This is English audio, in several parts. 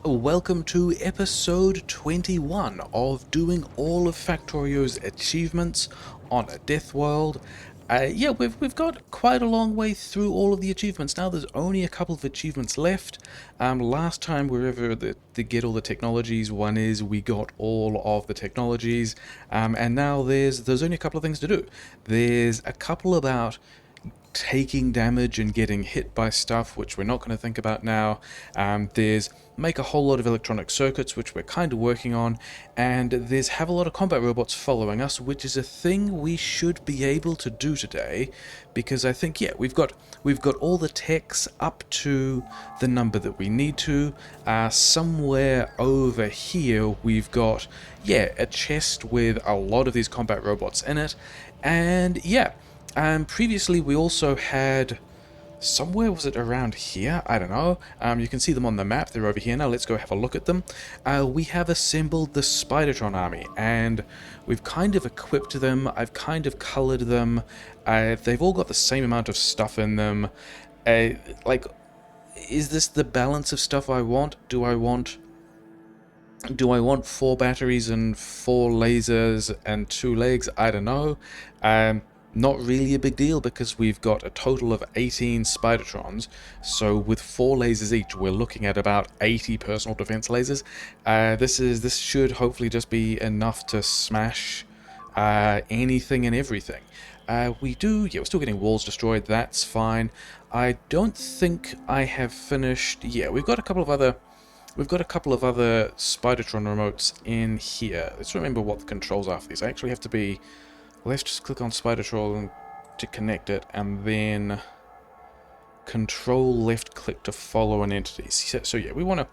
Welcome to episode 21 of doing all of Factorio's achievements on a Deathworld. Yeah, we've got quite a long way through all of the achievements. Now there's only a couple of achievements left. Last time wherever to get all the technologies, one is we got all of the technologies, and now there's only a couple of things to do. There's a couple about taking damage and getting hit by stuff, which we're not going to think about now. There's make a whole lot of electronic circuits, which we're kind of working on, and there's have a lot of combat robots following us, which is a thing we should be able to do today, because I think, yeah, we've got all the techs up to the number that we need to. Somewhere over here we've got, yeah, a chest with a lot of these combat robots in it, and yeah. Previously we also had, somewhere was it around here? I don't know. You can see them on the map, they're over here now, let's go have a look at them. We have assembled the Spidertron army, and we've kind of equipped them, I've kind of coloured them, they've all got the same amount of stuff in them. Like, is this the balance of stuff I want? Do I want 4 batteries and 4 lasers and 2 legs? I don't know. Not really a big deal because we've got a total of 18 Spidertrons, so with 4 lasers each we're looking at about 80 personal defense lasers. This should hopefully just be enough to smash anything and everything. We're still getting walls destroyed, that's fine. I don't think I have finished. Yeah, we've got a couple of other Spidertron remotes in here. Let's remember what the controls are for these. I actually have to be... Let's just click on Spidertron to connect it, and then control left click to follow an entity. So yeah, we want to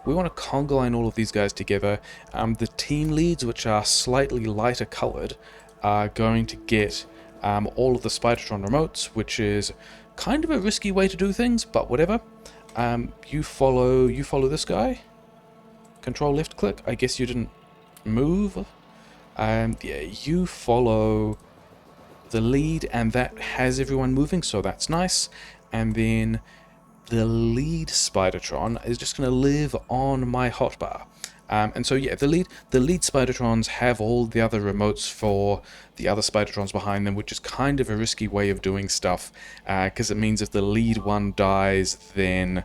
conga line all of these guys together. The team leads, which are slightly lighter coloured, are going to get all of the Spidertron remotes, which is kind of a risky way to do things, but whatever. You follow this guy. Control left click. I guess you didn't move. Yeah, you follow the lead, and that has everyone moving, so that's nice. And then the lead Spidertron is just going to live on my hotbar. And so yeah, the lead Spidertrons have all the other remotes for the other Spidertrons behind them, which is kind of a risky way of doing stuff, because it means if the lead one dies, then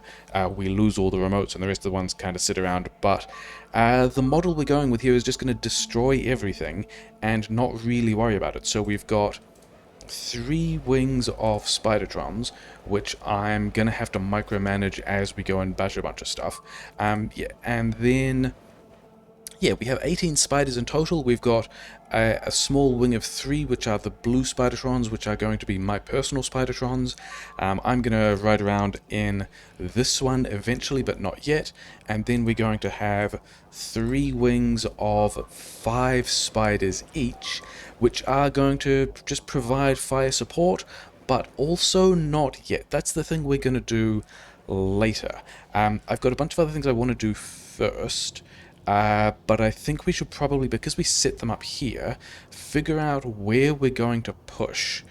we lose all the remotes and the rest of the ones kind of sit around. But the model we're going with here is just going to destroy everything and not really worry about it. So we've got 3 wings of Spidertrons, which I'm going to have to micromanage as we go and bash a bunch of stuff. Yeah, and then... yeah, we have 18 spiders in total. We've got a small wing of 3, which are the blue Spidertrons, which are going to be my personal Spidertrons. I'm going to ride around in this one eventually, but not yet. And then we're going to have 3 wings of 5 spiders each, which are going to just provide fire support, but also not yet. That's the thing we're going to do later. I've got a bunch of other things I want to do first. But I think we should probably, because we set them up here, figure out where we're going to push.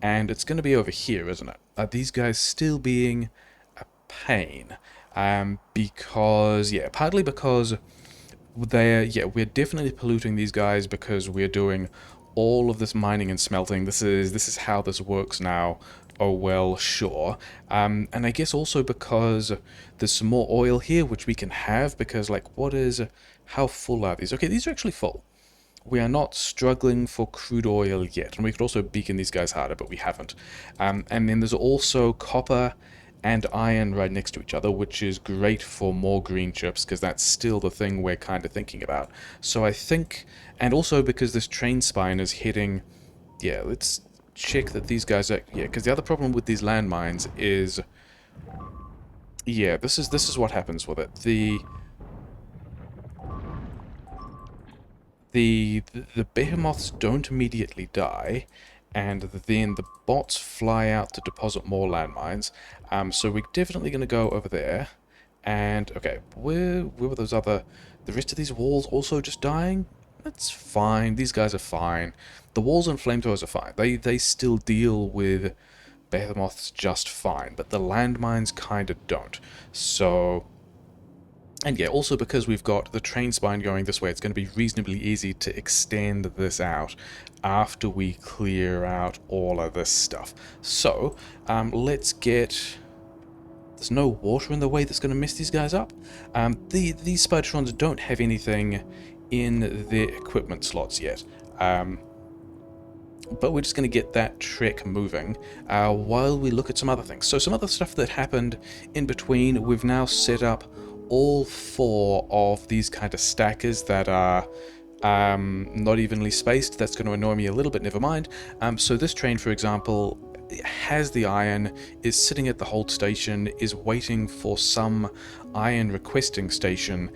And it's going to be over here, isn't it? These guys still being a pain. Because, yeah, partly because we're definitely polluting these guys because we're doing all of this mining and smelting. This is how this works now. Oh well, sure. And I guess also because there's some more oil here, which we can have, because, like, how full are these? Okay, these are actually full. We are not struggling for crude oil yet, and we could also beacon these guys harder, but we haven't. And then there's also copper and iron right next to each other, which is great for more green chips, because that's still the thing we're kind of thinking about. So I think, and also because this train spine is hitting, yeah, let's check that these guys are, yeah, because the other problem with these landmines is, yeah, this is what happens with it. The behemoths don't immediately die, and then the bots fly out to deposit more landmines. So we're definitely going to go over there. And okay, where were those other? The rest of these walls also just dying? That's fine. These guys are fine. The walls and flamethrowers are fine. They still deal with behemoths just fine, but the landmines kind of don't. So And yeah, also because we've got the train spine going this way, it's going to be reasonably easy to extend this out after we clear out all of this stuff. So, let's get... There's no water in the way that's going to mess these guys up. These Spidertrons don't have anything in their equipment slots yet. But we're just going to get that trek moving while we look at some other things. So some other stuff that happened in between, we've now set up all 4 of these kind of stackers that are not evenly spaced. That's going to annoy me a little bit, never mind. So this train, for example, has the iron, is sitting at the hold station, is waiting for some iron requesting station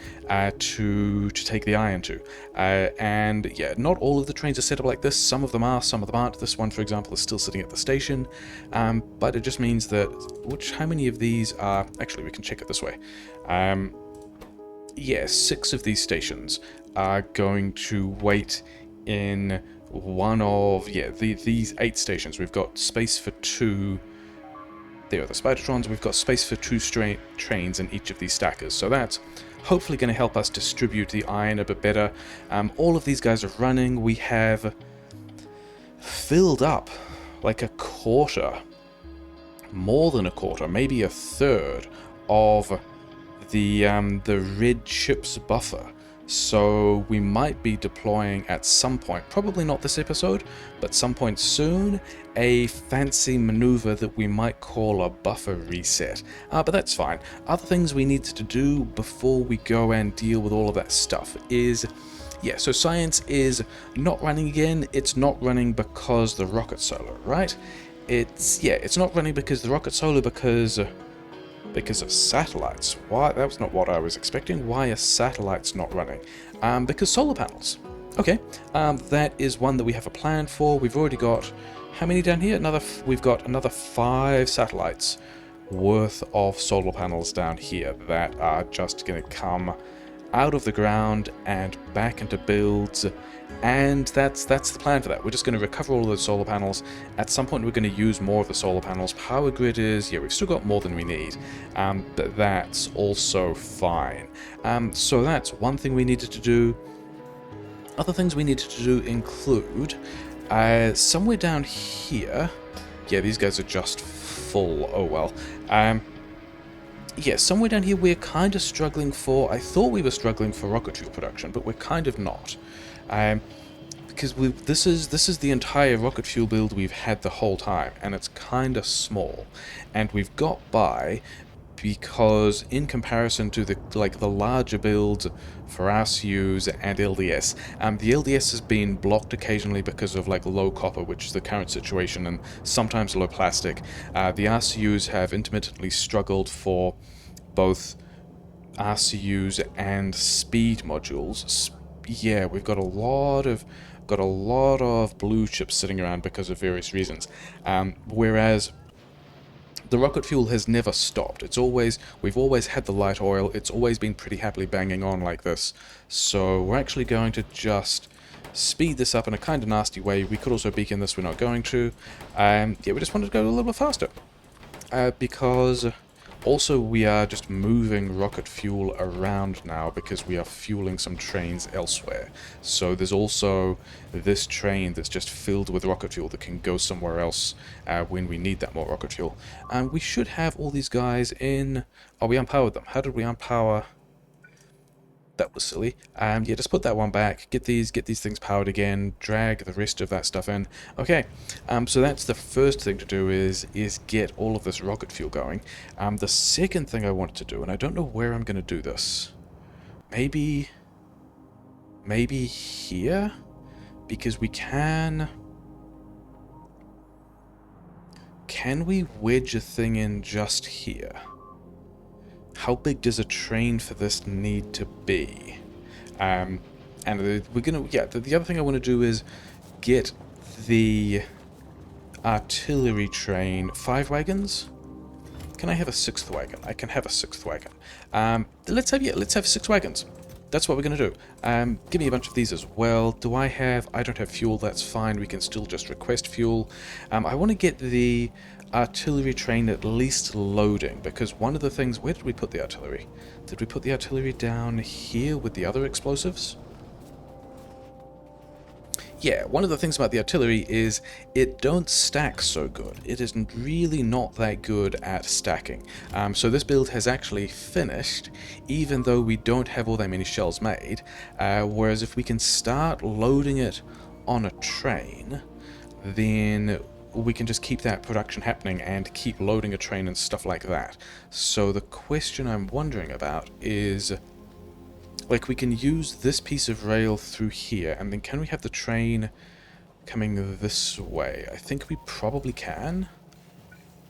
to take the iron to. And yeah, not all of the trains are set up like this. Some of them are, some of them aren't. This one, for example, is still sitting at the station. But it just means that, how many of these are, actually we can check it this way. Yeah, 6 of these stations are going to wait in one of, yeah, these 8 stations. We've got space for 2, there are the Spidertrons, we've got space for 2 trains in each of these stackers, so that's hopefully going to help us distribute the iron a bit better. All of these guys are running. We have filled up like a quarter, more than a quarter, maybe a third of the red ship's buffer. So we might be deploying at some point, probably not this episode, but some point soon, a fancy maneuver that we might call a buffer reset. But that's fine. Other things we need to do before we go and deal with all of that stuff is, yeah, so science is not running again. It's not running because the rocket solar, right? It's not running because the rocket solar, because of satellites. Why? That was not what I was expecting. Why are satellites not running? Because solar panels. Okay, that is one that we have a plan for. We've already got, how many down here? We've got another 5 satellites worth of solar panels down here that are just going to come out of the ground and back into builds, and that's the plan for that. We're just going to recover all of those solar panels. At some point we're going to use more of the solar panels. Power grid is, yeah, we've still got more than we need, but that's also fine. So that's one thing we needed to do. Other things we needed to do include, somewhere down here, yeah, these guys are just full, oh well. Yeah, somewhere down here we're kind of struggling for, I thought we were struggling for rocket fuel production, but we're kind of not. Because this is the entire rocket fuel build we've had the whole time, and it's kind of small. And we've got by because in comparison to the larger builds for RCUs and LDS, the LDS has been blocked occasionally because of low copper, which is the current situation, and sometimes low plastic. The RCUs have intermittently struggled for both RCUs and speed modules. Yeah, we've got a lot of blue chips sitting around because of various reasons. Whereas the rocket fuel has never stopped. We've always had the light oil. It's always been pretty happily banging on like this. So we're actually going to just speed this up in a kind of nasty way. We could also beacon this, we're not going to. Yeah, we just wanted to go a little bit faster. Because also we are just moving rocket fuel around now because we are fueling some trains elsewhere. So there's also this train that's just filled with rocket fuel that can go somewhere else when we need that more rocket fuel. And we should have all these guys in... Oh, we unpowered them. How did we unpower? That was silly. Yeah, just put that one back, get these things powered again, drag the rest of that stuff in. Okay, so that's the first thing to do is get all of this rocket fuel going. The second thing I wanted to do, and I don't know where I'm going to do this, maybe here, because we can we wedge a thing in just here? How big does a train for this need to be? And we're gonna, yeah, the other thing I want to do is get the artillery train 5 wagons. Can I have a 6th wagon? I can have a 6th wagon. Let's have 6 wagons. That's what we're gonna do. Give me a bunch of these as well. I don't have fuel, that's fine. We can still just request fuel. I want to get the artillery train at least loading, because one of the things... Where did we put the artillery? Did we put the artillery down here with the other explosives? Yeah, one of the things about the artillery is it don't stack so good. It is really not that good at stacking. So this build has actually finished, even though we don't have all that many shells made. Whereas if we can start loading it on a train, then we can just keep that production happening and keep loading a train and stuff like that. So the question I'm wondering about is... Like, we can use this piece of rail through here, and then can we have the train coming this way? I think we probably can.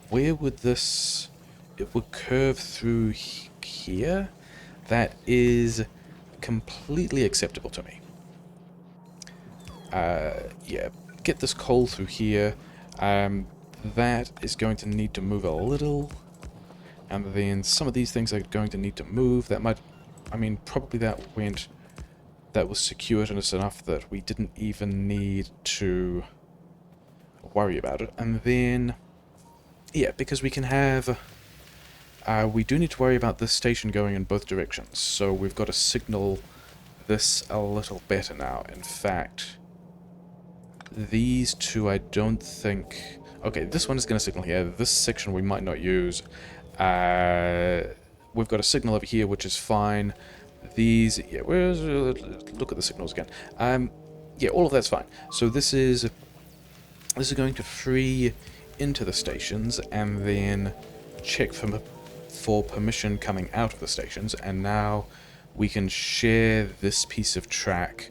Where would this... It would curve through here? That is completely acceptable to me. Yeah, get this coal through here. That is going to need to move a little. And then some of these things are going to need to move. That might... I mean, probably that was circuitous enough that we didn't even need to worry about it. And then, yeah, because we can have... we do need to worry about this station going in both directions. So we've got to signal this a little better now. In fact, these two I don't think... Okay, this one is going to signal here. This section we might not use. We've got a signal over here, which is fine. These, yeah, look at the signals again. Yeah, all of that's fine. So this is going to free into the stations, and then check for permission coming out of the stations. And now we can share this piece of track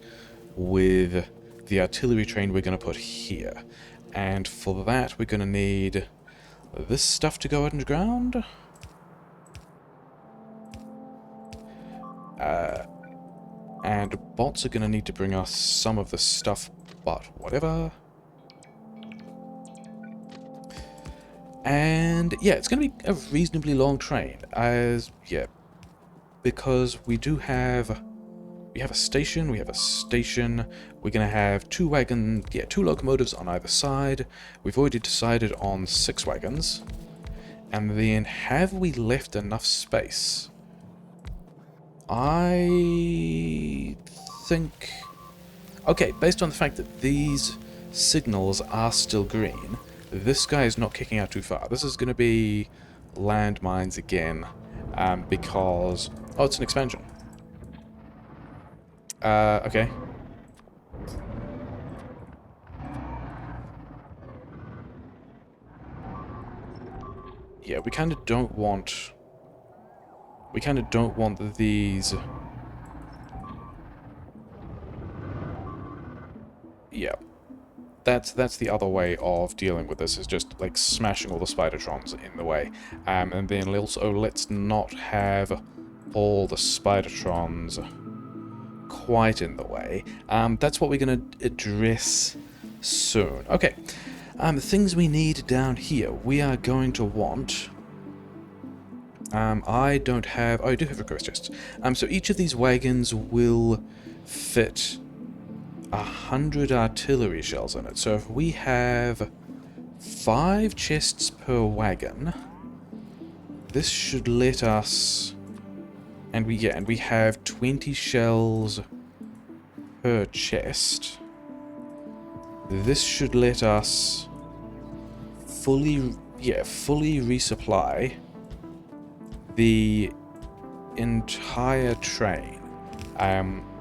with the artillery train we're going to put here. And for that, we're going to need this stuff to go underground. And bots are going to need to bring us some of the stuff, but whatever. And yeah, it's going to be a reasonably long train, because we have a station, we're going to have two locomotives on either side. We've already decided on 6 wagons. And then, have we left enough space? I think... Okay, based on the fact that these signals are still green, this guy is not kicking out too far. This is going to be landmines again, because... Oh, it's an expansion. Okay. Yeah, we kind of don't want... these... Yeah. That's the other way of dealing with this, is just, like, smashing all the Spidertrons in the way. And then also, let's not have all the Spidertrons quite in the way. That's what we're going to address soon. Okay. Things we need down here. We are going to want... I do have request chests. So each of these wagons will fit 100 artillery shells in it. So if we have 5 chests per wagon, this should let us... And we have 20 shells per chest. This should let us fully resupply the entire train.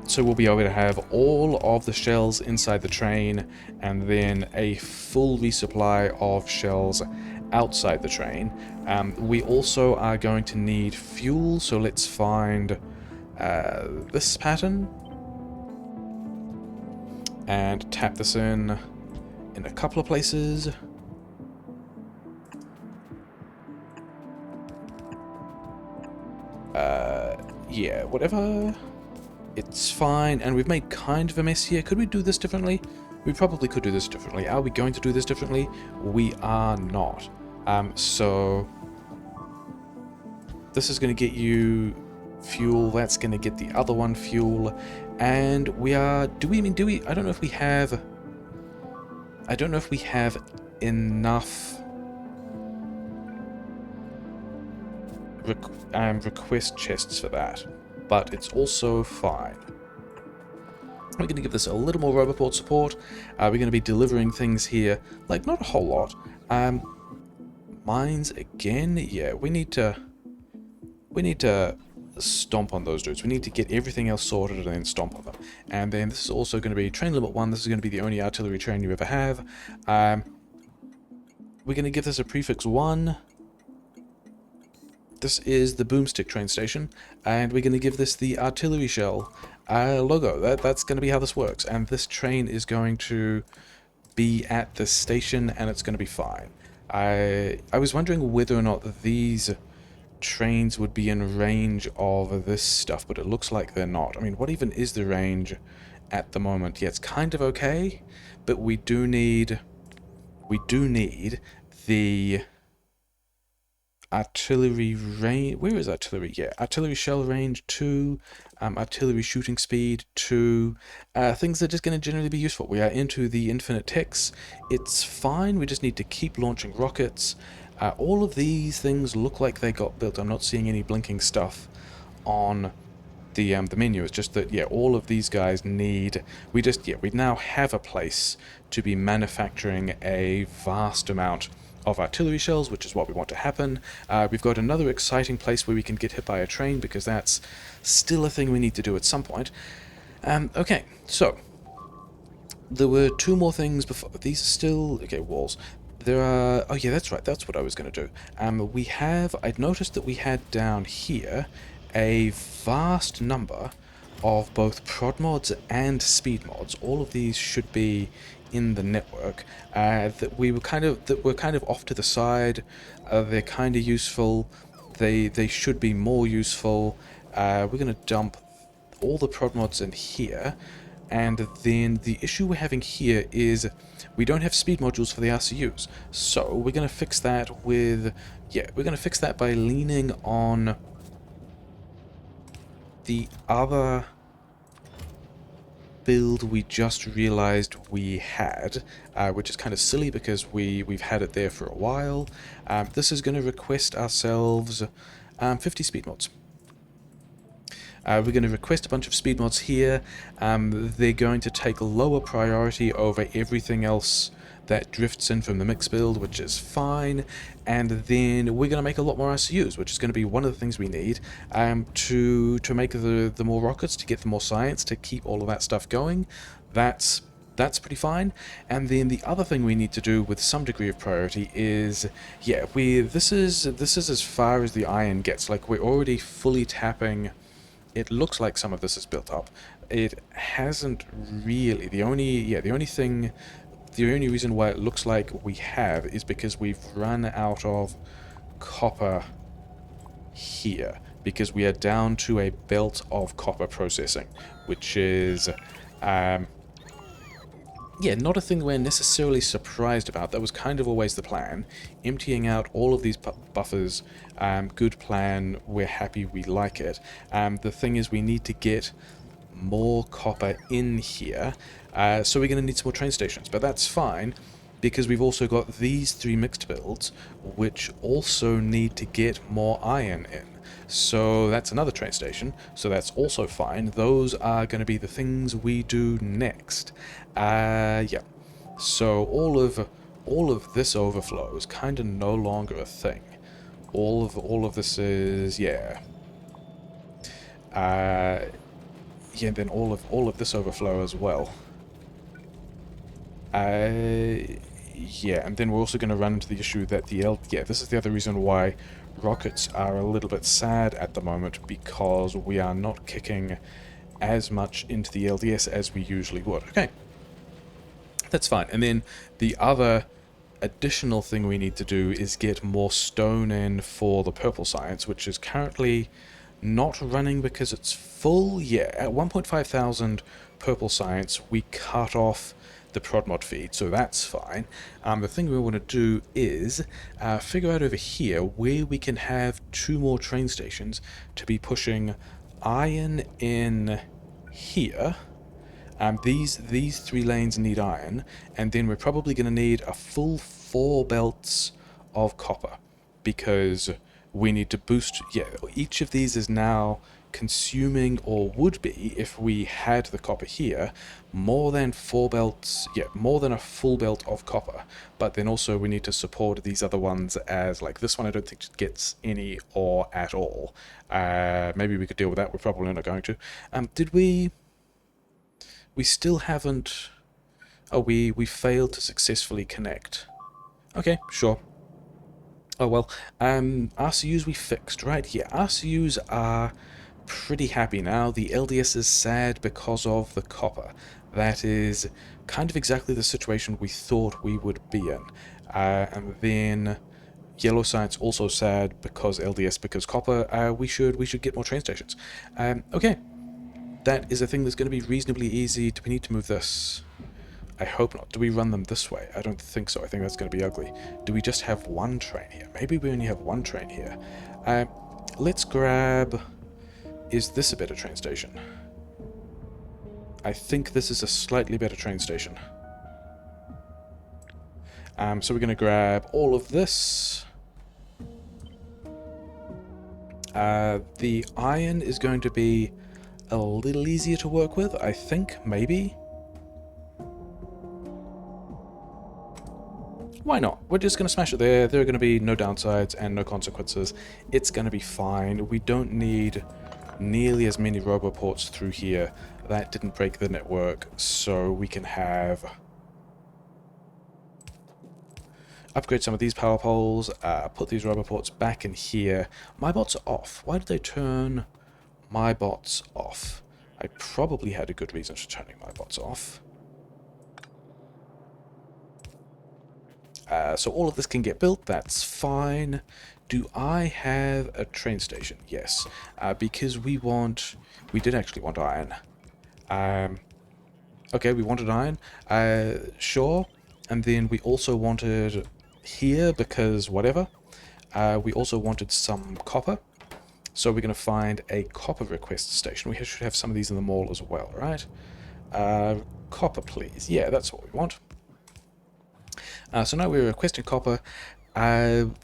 So we'll be able to have all of the shells inside the train, and then a full resupply of shells outside the train. We also are going to need fuel, so let's find this pattern and tap this in a couple of places. Yeah, whatever. It's fine, and we've made kind of a mess here. Could we do this differently? We probably could do this differently. Are we going to do this differently? We are not. So this is going to get you fuel. That's going to get the other one fuel. And we are... I don't know if we have... enough request chests for that, but it's also fine. We're going to give this a little more Roboport support. We're going to be delivering things here, like not a whole lot. Mines again. Yeah, we need to stomp on those dudes. We need to get everything else sorted and then stomp on them. And then this is also going to be train limit 1. This is going to be the only artillery train you ever have. We're going to give this a prefix 1. This is the boomstick train station, and we're going to give this the artillery shell logo. That's going to be how this works, and this train is going to be at the station, and it's going to be fine. I was wondering whether or not these trains would be in range of this stuff, but it looks like they're not. I mean, what even is the range at the moment? Yeah, it's kind of okay, but we do need the artillery range. Where is artillery? Yeah, artillery shell range 2, artillery shooting speed 2, things that are just going to generally be useful. We are into the infinite techs. It's fine, we just need to keep launching rockets. All of these things look like they got built. I'm not seeing any blinking stuff on the menu. It's just that, yeah, all of these guys need... We now have a place to be manufacturing a vast amount of artillery shells, which is what we want to happen. We've got another exciting place where we can get hit by a train, because that's still a thing we need to do at some point. Okay, so there were 2 more things before. These are still... Okay, walls. There are... Oh yeah, that's right, that's what I was going to do. I'd noticed that we had down here a vast number of both prod mods and speed mods. All of these should be in the network. That were kind of off to the side. They're kind of useful. They should be more useful. We're going to dump all the prod mods in here. And then the issue we're having here is we don't have speed modules for the RCUs. So we're going to fix that with... Yeah, we're going to fix that by leaning on the other build we just realized we had, which is kind of silly because we've had it there for a while. This is going to request ourselves 50 speed mods. We're going to request a bunch of speed mods here. They're going to take lower priority over everything else that drifts in from the mix build, which is fine. And then we're going to make a lot more RCUs, which is going to be one of the things we need to make the more rockets, to get the more science, to keep all of that stuff going. That's pretty fine. And then the other thing we need to do with some degree of priority is, yeah, this is as far as the iron gets. Like, we're already fully tapping. It looks like some of this is built up. It hasn't really. The only reason why it looks like we have is because we've run out of copper here, because we are down to a belt of copper processing, which is yeah, not a thing we're necessarily surprised about. That was kind of always the plan. Emptying out all of these buffers, good plan, we're happy, we like it. The thing is, we need to get more copper in here, so we're going to need some more train stations, but that's fine, because we've also got these 3 mixed builds, which also need to get more iron in. So that's another train station, so that's also fine. Those are going to be the things we do next. Yeah. So all of this overflow is kind of no longer a thing. All of this is, yeah. Yeah, and then all of this overflow as well. Yeah, and then we're also going to run into the issue that yeah, this is the other reason why rockets are a little bit sad at the moment, because we are not kicking as much into the LDS as we usually would. Okay, that's fine. And then the other additional thing we need to do is get more stone in for the purple science, which is currently not running because it's full. Yeah, at 1.5 thousand purple science, we cut off the prod mod feed, so that's fine. The thing we want to do is figure out over here where we can have 2 more train stations to be pushing iron in here. These 3 lanes need iron, and then we're probably going to need a full 4 belts of copper, because We need to boost, yeah, each of these is now consuming, or would be if we had the copper here, more than 4 belts, yeah, more than a full belt of copper. But then also we need to support these other ones, as like this one I don't think gets any ore at all. Maybe we could deal with that. We're probably not going to. Did we still haven't, oh, we failed to successfully connect. Okay, sure. Oh well, RCUs we fixed, right? Yeah, RCUs are pretty happy now. The LDS is sad because of the copper. That is kind of exactly the situation we thought we would be in. And then Yellow Science also sad because LDS, because copper. We should get more train stations. Okay, that is a thing that's going to be reasonably easy. Do we need to move this? I hope not. Do we run them this way? I don't think so. I think that's going to be ugly. Do we just have one train here? Maybe we only have one train here. Let's grab... Is this a better train station? I think this is a slightly better train station. So we're going to grab all of this. The iron is going to be a little easier to work with, I think, maybe. Why not? We're just going to smash it there. There are going to be no downsides and no consequences. It's going to be fine. We don't need nearly as many roboports through here. That didn't break the network, so we can have... upgrade some of these power poles, put these roboports back in here. My bots are off. Why did they turn my bots off? I probably had a good reason for turning my bots off. So all of this can get built, that's fine. Do I have a train station? Yes. Because we did actually want iron. Okay, we wanted iron. Sure. And then we also wanted here, because whatever. We also wanted some copper. So we're going to find a copper request station. We should have some of these in the mall as well, right? Copper, please. Yeah, that's what we want. So now we're requesting copper.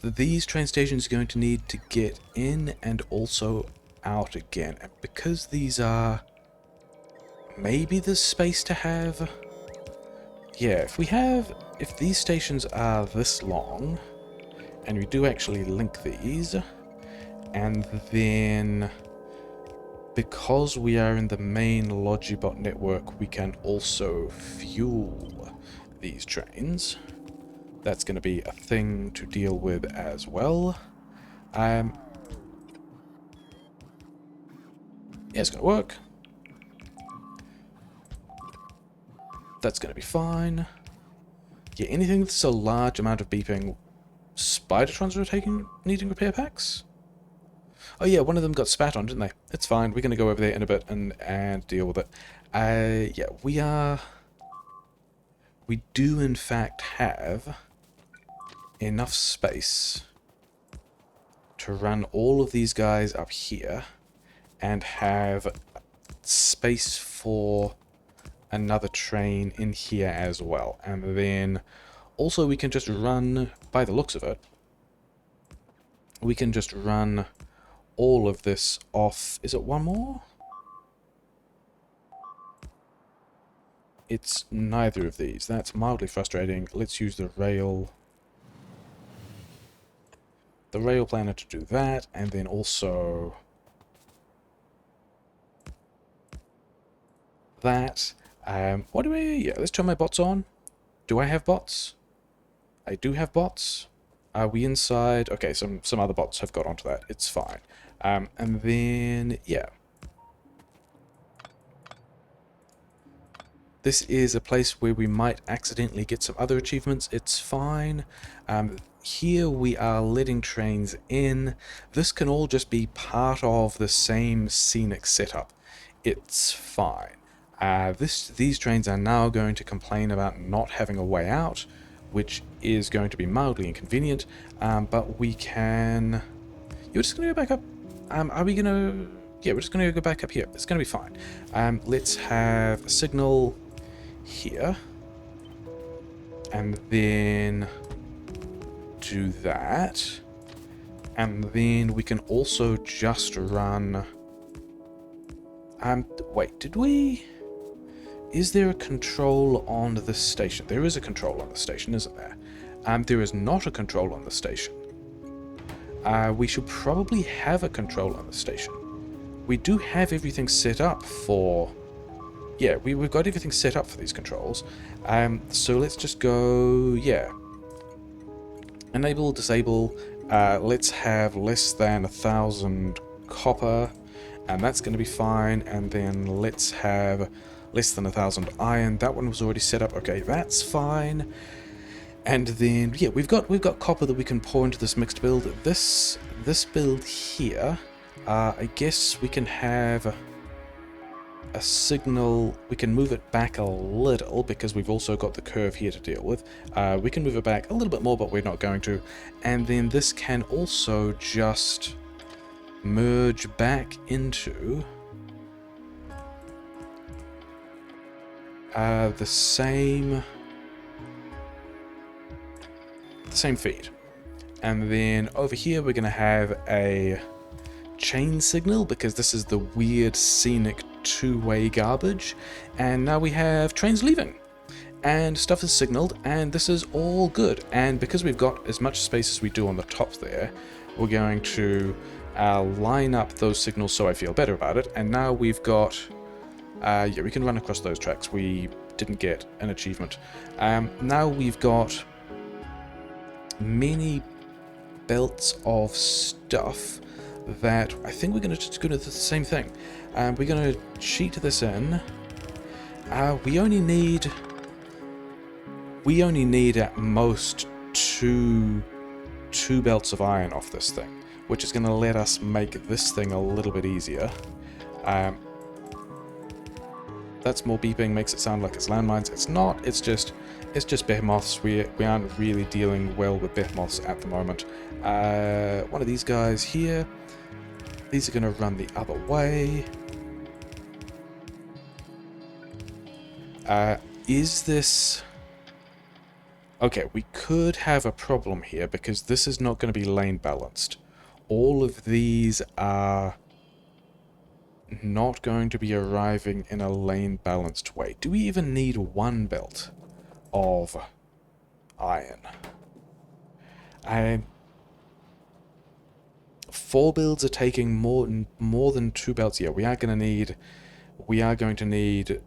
These train stations are going to need to get in and also out again. And because these are... maybe there's space to have... yeah, if these stations are this long, and we do actually link these, and then because we are in the main Logibot network, we can also fuel these trains. That's going to be a thing to deal with as well. Yeah, it's going to work. That's going to be fine. Yeah, anything that's a large amount of beeping... Spidertrons are needing repair packs? Oh yeah, one of them got spat on, didn't they? It's fine, we're going to go over there in a bit and deal with it. Yeah, we do in fact have enough space to run all of these guys up here and have space for another train in here as well. And then also we can just run, by the looks of it, we can just run all of this off. Is it one more? It's neither of these. That's mildly frustrating. Let's use the rail planner to do that, and then also that. What do we... yeah, let's turn my bots on. Do I have bots? I do have bots. Are we inside? Okay, some other bots have got onto that. It's fine. And then, yeah. This is a place where we might accidentally get some other achievements. It's fine. Here we are letting trains in. This can all just be part of the same scenic setup. It's fine. These trains are now going to complain about not having a way out, which is going to be mildly inconvenient, but we can... You're just going to go back up? Are we going to... Yeah, we're just going to go back up here. It's going to be fine. Let's have a signal here, and then do that, And then we can also just run... wait, did we... Is there a control on the station? There is a control on the station, isn't there? There is not a control on the station. We should probably have a control on the station. We do have everything set up for... Yeah, we've got everything set up for these controls. So let's just go... Yeah. Enable, disable. Let's have less than 1,000 copper. And that's going to be fine. And then let's have less than 1,000 iron. That one was already set up. Okay, that's fine. And then, yeah, we've got copper that we can pour into this mixed build. This build here, I guess we can have a signal. We can move it back a little because we've also got the curve here to deal with. We can move it back a little bit more, but we're not going to. And then this can also just merge back into the same feed. And then over here we're going to have a chain signal because this is the weird scenic two-way garbage. And now we have trains leaving and stuff is signaled, and this is all good. And because we've got as much space as we do on the top there, we're going to line up those signals so I feel better about it. And now we've got yeah, we can run across those tracks. We didn't get an achievement. Now we've got many belts of stuff that I think we're going to just do the same thing. We're going to sheet this in. We only need at most two belts of iron off this thing, which is going to let us make this thing a little bit easier. That's more beeping, makes it sound like it's landmines. It's not. It's just behemoths. We aren't really dealing well with behemoths at the moment. One of these guys here. These are going to run the other way. Is this... Okay, we could have a problem here because this is not going to be lane balanced. All of these are not going to be arriving in a lane balanced way. Do we even need one belt of iron? 4 builds are taking more than 2 belts. Yeah, we are going to need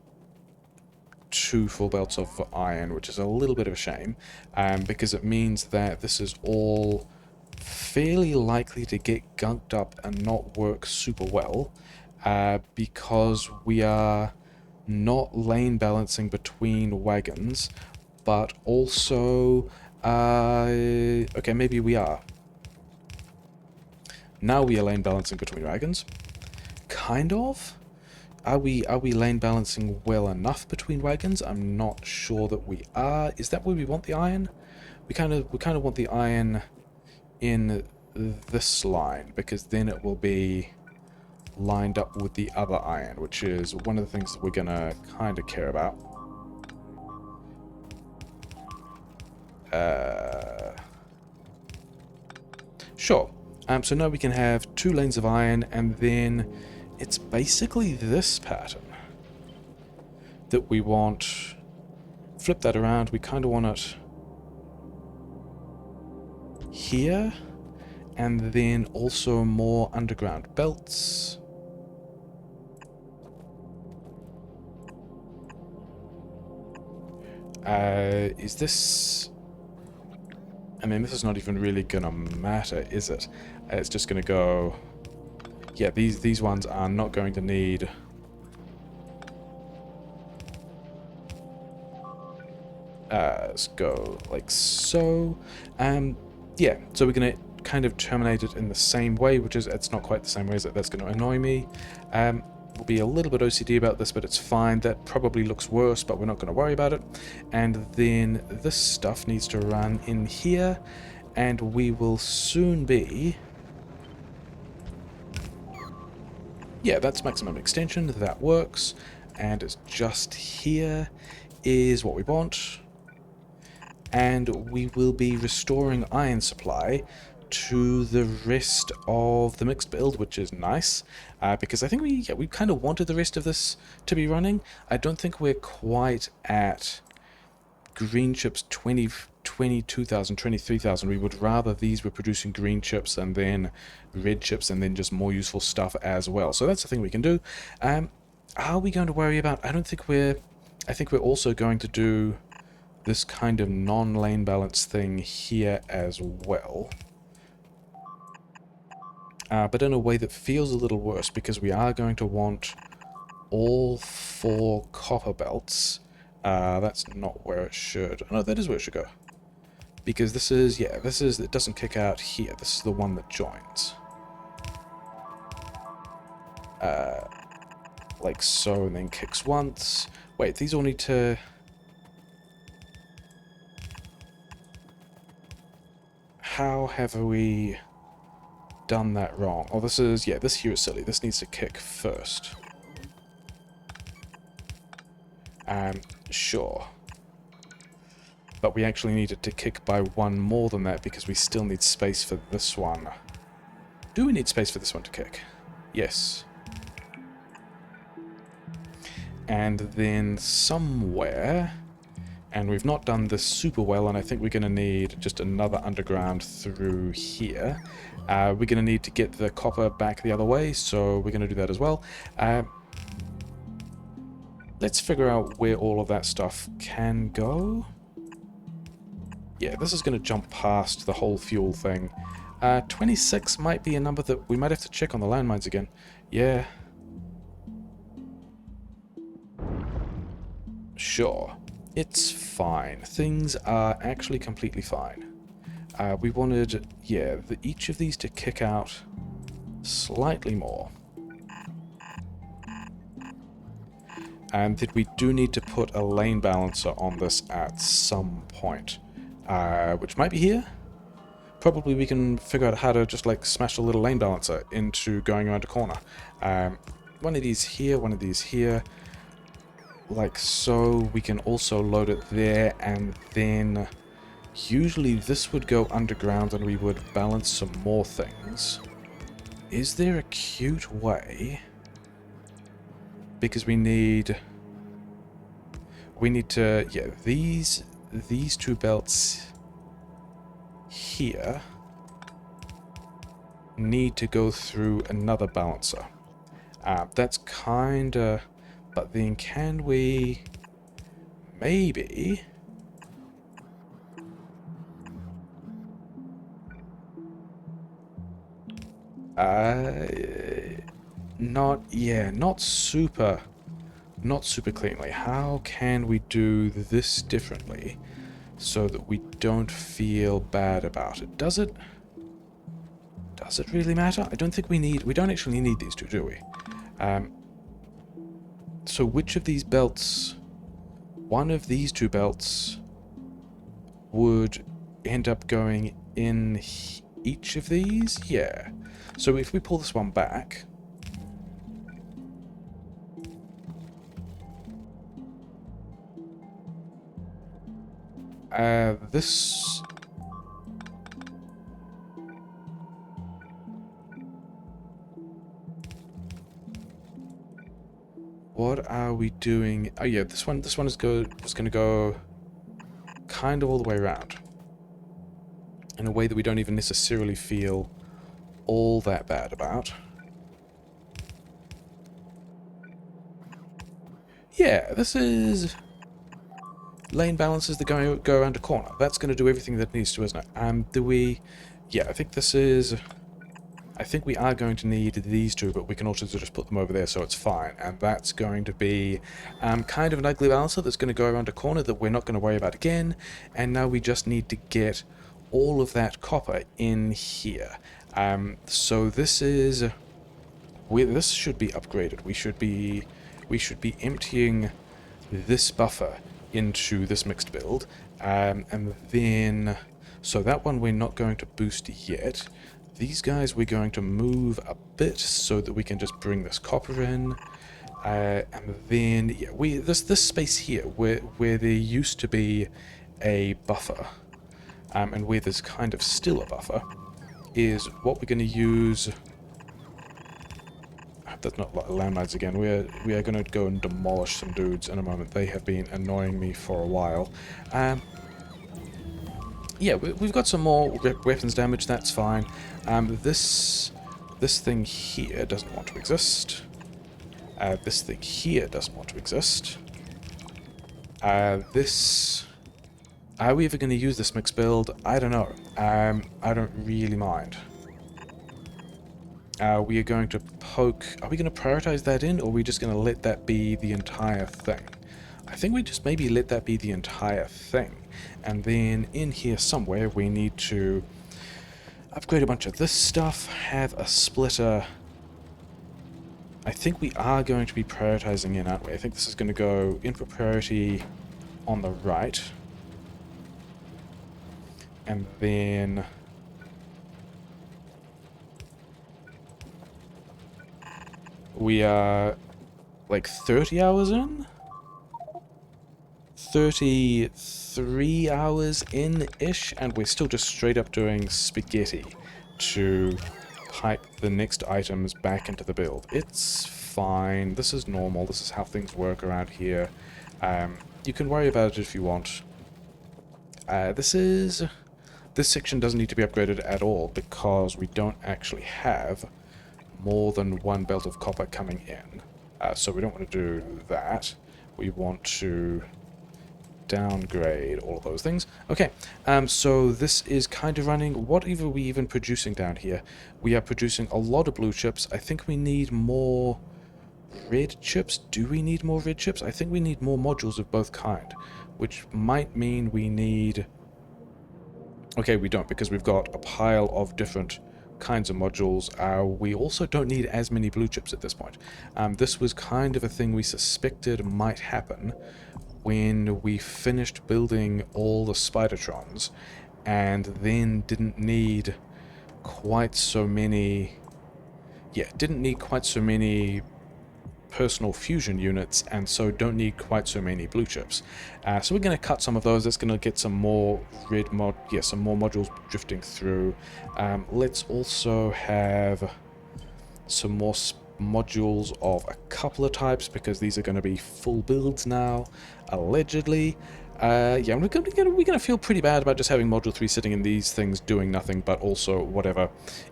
2 full belts of iron, which is a little bit of a shame, because it means that this is all fairly likely to get gunked up and not work super well, because we are not lane balancing between wagons, but also okay, maybe we are. Now we are lane balancing between wagons, kind of. Are we lane balancing well enough between wagons? I'm not sure that we are. Is that where we want the iron? We kind of want the iron in this line, because then it will be lined up with the other iron, which is one of the things that we're gonna kind of care about. Sure. So now we can have 2 lanes of iron, and then it's basically this pattern that we want. Flip that around. We kind of want it here, and then also more underground belts. Is this... I mean, this is not even really gonna matter, is it? It's just gonna go... Yeah, these ones are not going to need... let's go like so. Yeah, so we're gonna kind of terminate it in the same way, which is, it's not quite the same way, is it? That's gonna annoy me. We'll be a little bit OCD about this, but it's fine. That probably looks worse, but we're not going to worry about it. And then this stuff needs to run in here, and we will soon be... Yeah, that's maximum extension. That works. And it's just here is what we want. And we will be restoring iron supply to the rest of the mixed build, which is nice, because I think we kind of wanted the rest of this to be running. I don't think we're quite at green chips 22,000, 23,000. We would rather these were producing green chips and then red chips and then just more useful stuff as well. So that's the thing we can do. Are we going to worry about... I think we're also going to do this kind of non-lane balance thing here as well. But in a way that feels a little worse, because we are going to want all 4 copper belts. That's not where it should... No, that is where it should go. Because this is... Yeah, this is... It doesn't kick out here. This is the one that joins. Like so, and then kicks once. Wait, these all need to... How have we done that wrong? Oh, this is... Yeah, this here is silly. This needs to kick first. Sure. But we actually need it to kick by 1 more than that because we still need space for this one. Do we need space for this one to kick? Yes. And then somewhere... And we've not done this super well, and I think we're going to need just another underground through here. We're going to need to get the copper back the other way, so we're going to do that as well. Let's figure out where all of that stuff can go. Yeah, this is going to jump past the whole fuel thing. 26 might be a number that we might have to check on the landmines again. Yeah. Sure. It's fine. Things are actually completely fine. We wanted, yeah, each of these to kick out slightly more. And that we do need to put a lane balancer on this at some point. Which might be here. Probably we can figure out how to just like smash a little lane balancer into going around a corner. One of these here, one of these here. Like so. We can also load it there, and then usually this would go underground and we would balance some more things. Is there a cute way? Because we need to, yeah, these 2 belts here need to go through another balancer. That's kinda, but then can we maybe not super cleanly. How can we do this differently so that we don't feel bad about it? Does it really matter? I don't think we don't actually need these 2, do we? So which of these belts, one of these 2 belts would end up going in each of these? Yeah. So if we pull this one back, this... What are we doing? Oh yeah, this one was going to go kind of all the way around. In a way that we don't even necessarily feel all that bad about. Yeah, this is... Lane balances that go around a corner. That's going to do everything that it needs to, isn't it? Do we... Yeah, I think this is... I think we are going to need these 2, but we can also just put them over there, so it's fine. And that's going to be kind of an ugly balancer that's going to go around a corner that we're not going to worry about again. And now we just need to get all of that copper in here. So this is... this should be upgraded. We should be emptying this buffer into this mixed build. And then... So that one we're not going to boost yet. These guys we're going to move a bit so that we can just bring this copper in. And then, yeah, this space here where there used to be a buffer, and where there's kind of still a buffer, is what we're going to use. That's not landmines again. We are going to go and demolish some dudes in a moment. They have been annoying me for a while. Yeah, we've got some more weapons damage. That's fine. This thing here doesn't want to exist. This thing here doesn't want to exist. This. Are we ever going to use this mixed build? I don't know. I don't really mind. We are going to poke... Are we going to prioritize that in, or are we just going to let that be the entire thing? I think we just maybe let that be the entire thing. And then in here somewhere, we need to upgrade a bunch of this stuff, have a splitter. I think we are going to be prioritizing in, aren't we? I think this is going to go input priority on the right. And then... we are like 30 hours in? 33 hours in-ish, and we're still just straight up doing spaghetti to pipe the next items back into the build. It's fine. This is normal. This is how things work around here. You can worry about it if you want. This section doesn't need to be upgraded at all because we don't actually have more than one belt of copper coming in. So we don't want to do that. We want to downgrade all of those things. Okay, so this is kind of running. What are we even producing down here? We are producing a lot of blue chips. I think we need more red chips. Do we need more red chips? I think we need more modules of both kind, which might mean we need... Okay, we don't, because we've got a pile of different kinds of modules. We also don't need as many blue chips at this point. This was kind of a thing we suspected might happen when we finished building all the Spidertrons, and then didn't need quite so many... Yeah, didn't need quite so many personal fusion units, and so don't need quite so many blue chips. So we're going to cut some of those. That's going to get some more some more modules drifting through. Let's also have some more modules of a couple of types, because these are going to be full builds now, allegedly. Yeah, we're going to feel pretty bad about just having Module 3 sitting in these things doing nothing, but also whatever.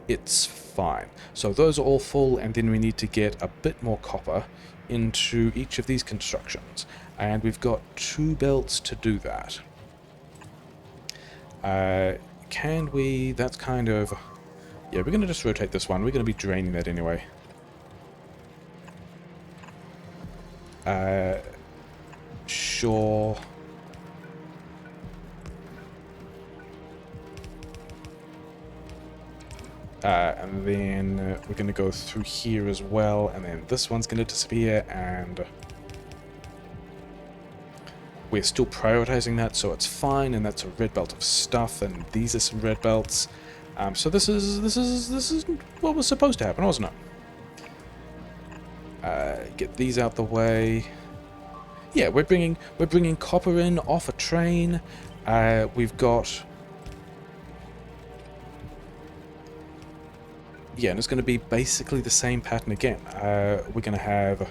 It's fine. So those are all full, and then we need to get a bit more copper into each of these constructions. And we've got 2 belts to do that. Can we... That's kind of... Yeah, we're going to just rotate this one. We're going to be draining that anyway. Sure... and then we're going to go through here as well, and then this one's going to disappear, and we're still prioritizing that, so it's fine, and that's a red belt of stuff, and these are some red belts. So this is what was supposed to happen, wasn't it? Get these out the way. Yeah, we're bringing copper in off a train. We've got... Yeah, and it's going to be basically the same pattern again. We're going to have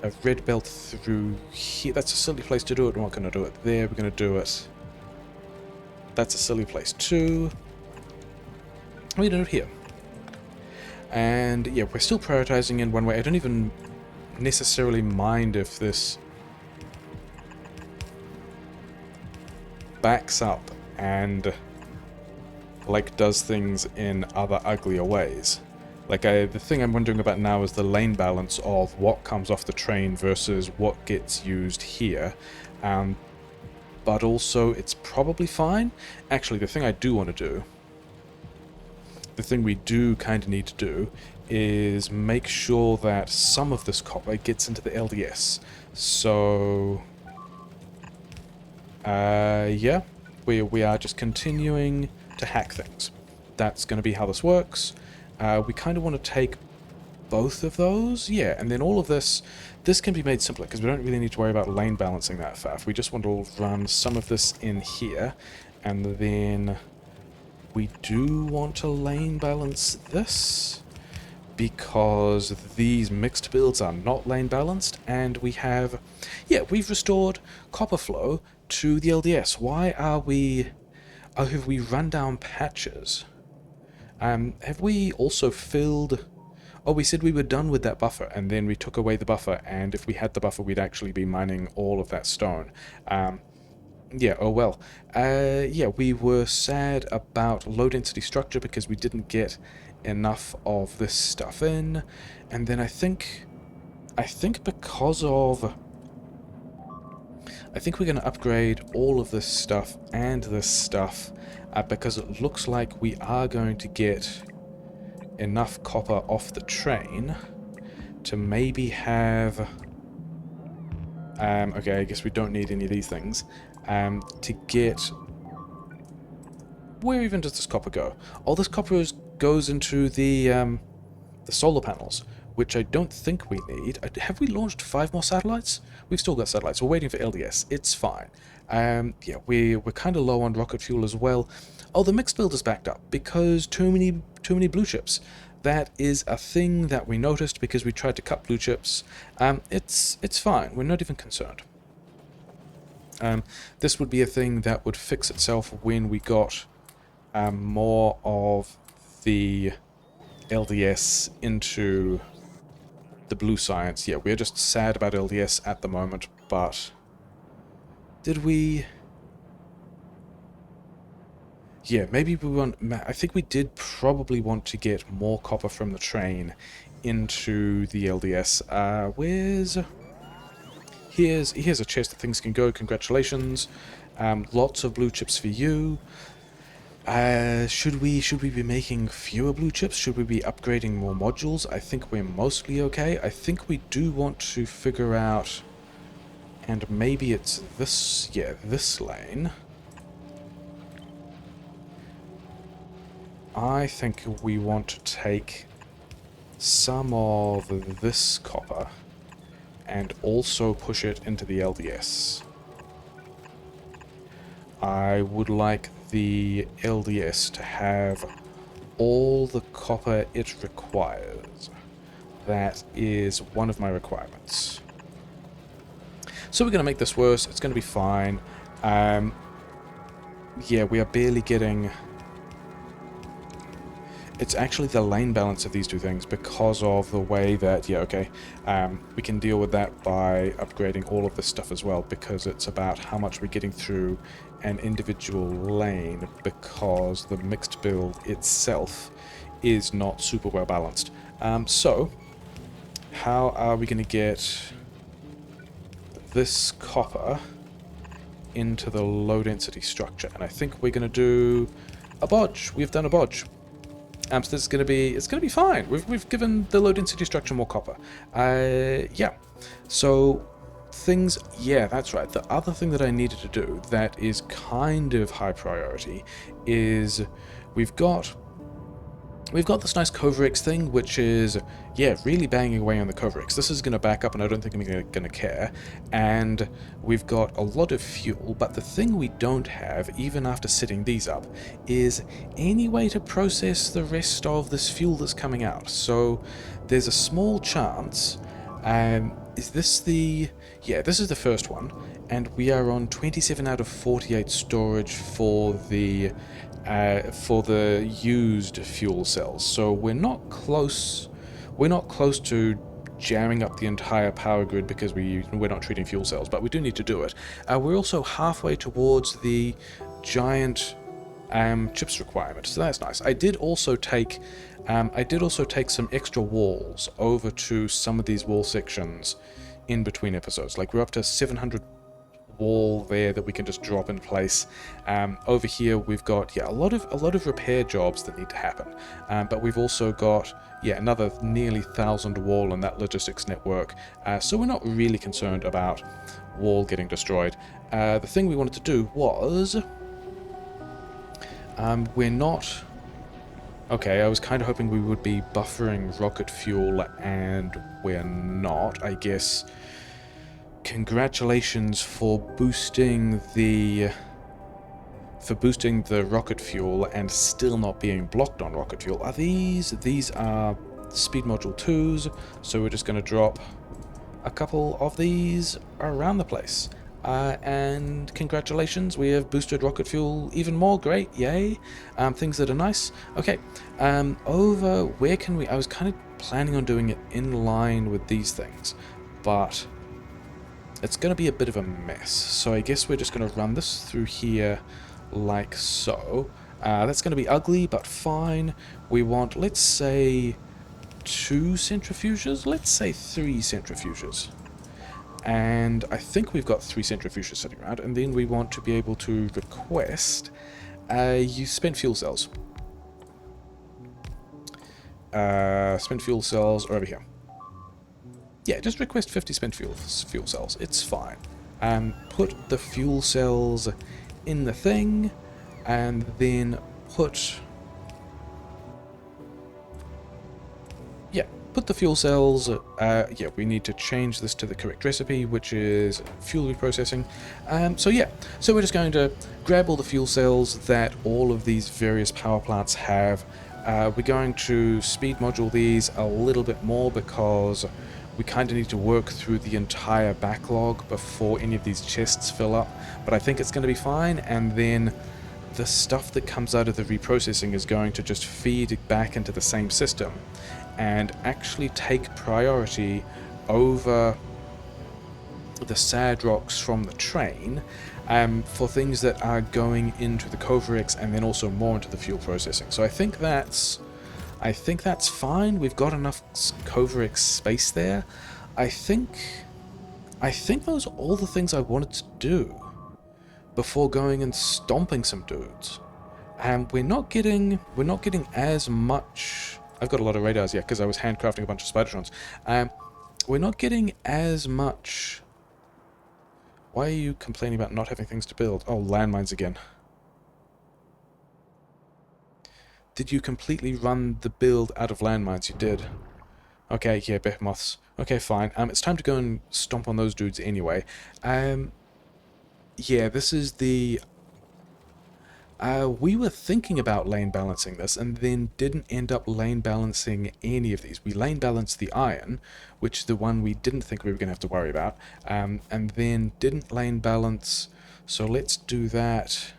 a red belt through here. That's a silly place to do it. We're not going to do it there. We're going to do it... That's a silly place too. We're going to do it here. And yeah, we're still prioritizing in one way. I don't even necessarily mind if this backs up and... like does things in other uglier ways. Like the thing I'm wondering about now is the lane balance of what comes off the train versus what gets used here. But also it's probably fine. Actually, the thing I do want to do, the thing we do kind of need to do, is make sure that some of this copper gets into the LDS. So yeah, we are just continuing to hack things. That's going to be how this works. We kind of want to take both of those, yeah, and then all of this can be made simpler, because we don't really need to worry about lane balancing that far. We just want to run some of this in here, and then we do want to lane balance this, because these mixed builds are not lane balanced, and we have, yeah, we've restored copper flow to the LDS. Why are we, have we run down patches? Have we also filled, oh, we said we were done with that buffer, and then we took away the buffer, and if we had the buffer, we'd actually be mining all of that stone. Yeah, oh well. Yeah, we were sad about low density structure because we didn't get enough of this stuff in, and then I think because of, I think we're going to upgrade all of this stuff and this stuff, because it looks like we are going to get enough copper off the train to maybe have, okay, I guess we don't need any of these things, to get, where even does this copper go? All this copper goes into the solar panels, which I don't think we need. Have we launched 5 more satellites? We've still got satellites. We're waiting for LDS. It's fine. Yeah, we're kind of low on rocket fuel as well. Oh, the mixed build is backed up because too many blue chips. That is a thing that we noticed because we tried to cut blue chips. It's fine. We're not even concerned. This would be a thing that would fix itself when we got more of the LDS into the blue science. Yeah, we're just sad about LDS at the moment, but did we... Yeah, maybe we want... I think we did probably want to get more copper from the train into the LDS. Where's... Here's a chest that things can go. Congratulations. Lots of blue chips for you. Should we be making fewer blue chips? Should we be upgrading more modules? I think we're mostly okay. I think we do want to figure out, and maybe it's this, yeah, this lane. I think we want to take some of this copper and also push it into the LDS. I would like the LDS to have all the copper it requires. That is one of my requirements. So we're going to make this worse. It's going to be fine. Yeah, we are barely getting... It's actually the lane balance of these two things because of the way that, yeah, okay, we can deal with that by upgrading all of this stuff as well, because it's about how much we're getting through an individual lane, because the mixed build itself is not super well balanced. So, how are we going to get this copper into the low density structure? And I think we're going to do a bodge. We've done a bodge. So this is going to be, it's going to be fine. We've given the low density structure more copper. Yeah. So things, yeah, that's right. The other thing that I needed to do that is kind of high priority is we've got this nice Coverix thing, which is, yeah, really banging away on the Coverix. This is going to back up, and I don't think I'm going to care. And we've got a lot of fuel, but the thing we don't have, even after setting these up, is any way to process the rest of this fuel that's coming out. So there's a small chance, is this the... Yeah, this is the first one, and we are on 27 out of 48 storage for the used fuel cells, so we're not close to jamming up the entire power grid because we're not treating fuel cells, but we do need to do it. We're also halfway towards the giant chips requirement, so that's nice. I did also take some extra walls over to some of these wall sections in between episodes. Like, we're up to 700 wall there that we can just drop in place. Over here we've got, yeah, a lot of repair jobs that need to happen, but we've also got, yeah, another nearly 1,000 wall in that logistics network, so we're not really concerned about wall getting destroyed. The thing we wanted to do was, we're not... Okay, I was kind of hoping we would be buffering rocket fuel, and we're not, I guess. Congratulations for boosting the for boosting the rocket fuel and still not being blocked on rocket fuel are these. These are speed module 2s, so we're just going to drop a couple of these around the place. And congratulations, we have boosted rocket fuel even more. Great, yay. Things that are nice. Okay, over where can we... I was kind of planning on doing it in line with these things, but it's going to be a bit of a mess. So I guess we're just going to run this through here like so. That's going to be ugly, but fine. We want, let's say, 2 centrifuges? Let's say 3 centrifuges. And I think we've got 3 centrifuges sitting around, and then we want to be able to request use spent fuel cells. Spent fuel cells are over here. Yeah, just request 50 spent fuel cells. It's fine. Put the fuel cells in the thing, and then put... Put the fuel cells, yeah, we need to change this to the correct recipe, which is fuel reprocessing. So we're just going to grab all the fuel cells that all of these various power plants have. We're going to speed module these a little bit more because we kind of need to work through the entire backlog before any of these chests fill up, but I think it's going to be fine, and then the stuff that comes out of the reprocessing is going to just feed back into the same system and actually take priority over the sad rocks from the train for things that are going into the Covarex and then also more into the fuel processing. So I think that's fine. We've got enough Covarex space there. I think those are all the things I wanted to do before going and stomping some dudes. And we're not getting as much. I've got a lot of radars, yeah, because I was handcrafting a bunch of Spidertrons. We're not getting as much... Why are you complaining about not having things to build? Oh, landmines again. Did you completely run the build out of landmines? You did. Okay, yeah, behemoths. Okay, fine. It's time to go and stomp on those dudes anyway. Yeah, this is the... we were thinking about lane balancing this and then didn't end up lane balancing any of these. We lane balanced the iron, which is the one we didn't think we were going to have to worry about, and then didn't lane balance, so let's do that.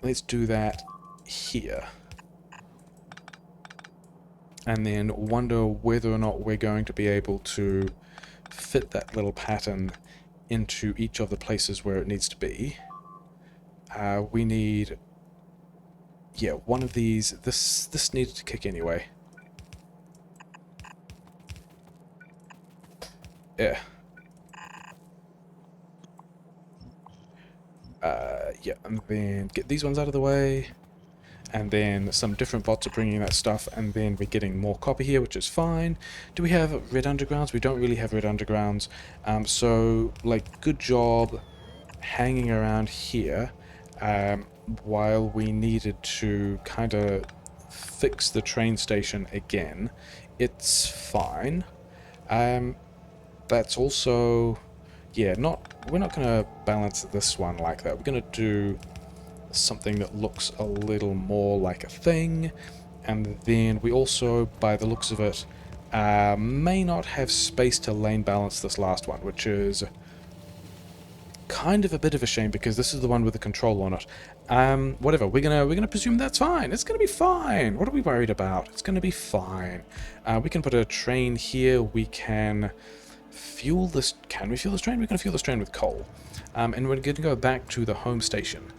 Let's do that here. And then wonder whether or not we're going to be able to fit that little pattern into each of the places where it needs to be. We need, yeah, one of these. This needed to kick anyway. Yeah. Yeah, and then get these ones out of the way. And then some different bots are bringing that stuff, and then we're getting more copper here, which is fine. Do we have red undergrounds? We don't really have red undergrounds. So, like, good job hanging around here. While we needed to kind of fix the train station again. It's fine. That's also... Yeah, we're not going to balance this one like that. We're going to do something that looks a little more like a thing. And then we also, by the looks of it, may not have space to lane balance this last one, which is kind of a bit of a shame because this is the one with the control on it. Whatever, we're gonna presume that's fine. It's gonna be fine. What are we worried about? It's gonna be fine. We can put a train here. We can fuel this. Can we fuel this train? We're gonna fuel this train with coal. And we're gonna go back to the home station.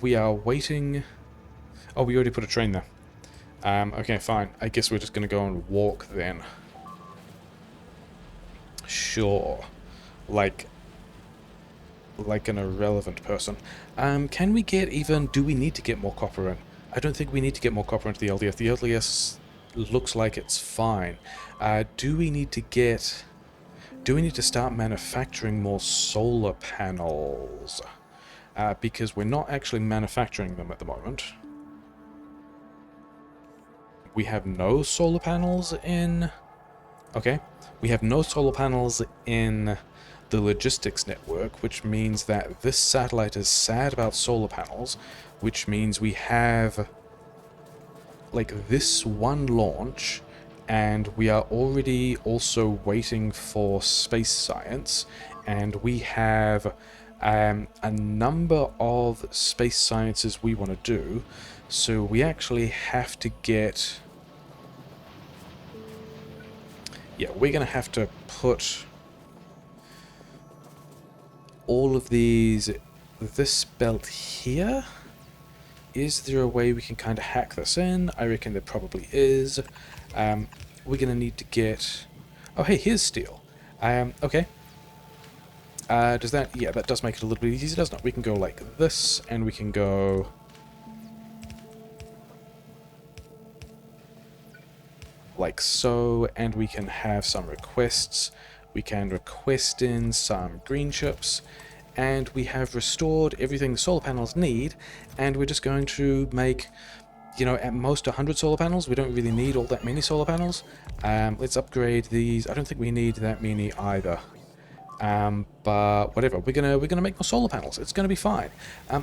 We are waiting. Oh, we already put a train there. Okay, fine. I guess we're just gonna go and walk then. Sure. Like an irrelevant person. Can we get even... Do we need to get more copper in? I don't think we need to get more copper into the LDS. The LDS looks like it's fine. Do we need to get... Do we need to start manufacturing more solar panels? Because we're not actually manufacturing them at the moment. We have no solar panels in... Okay. We have no solar panels in the logistics network, which means that this satellite is sad about solar panels, which means we have like this one launch, and we are already also waiting for space science, and we have a number of space sciences we want to do, so we actually have to get... Yeah, we're going to have to put all of these... This belt here? Is there a way we can kind of hack this in? I reckon there probably is. We're going to need to get... Oh, hey, here's steel. Okay. Does that... Yeah, that does make it a little bit easier, doesn't it? We can go like this, and we can go... like so, and we can have some requests. We can request in some green chips, and we have restored everything the solar panels need, and we're just going to make, you know, at most 100 solar panels. We don't really need all that many solar panels. Let's upgrade these. I don't think we need that many either. But whatever, we're gonna make more solar panels. It's gonna be fine.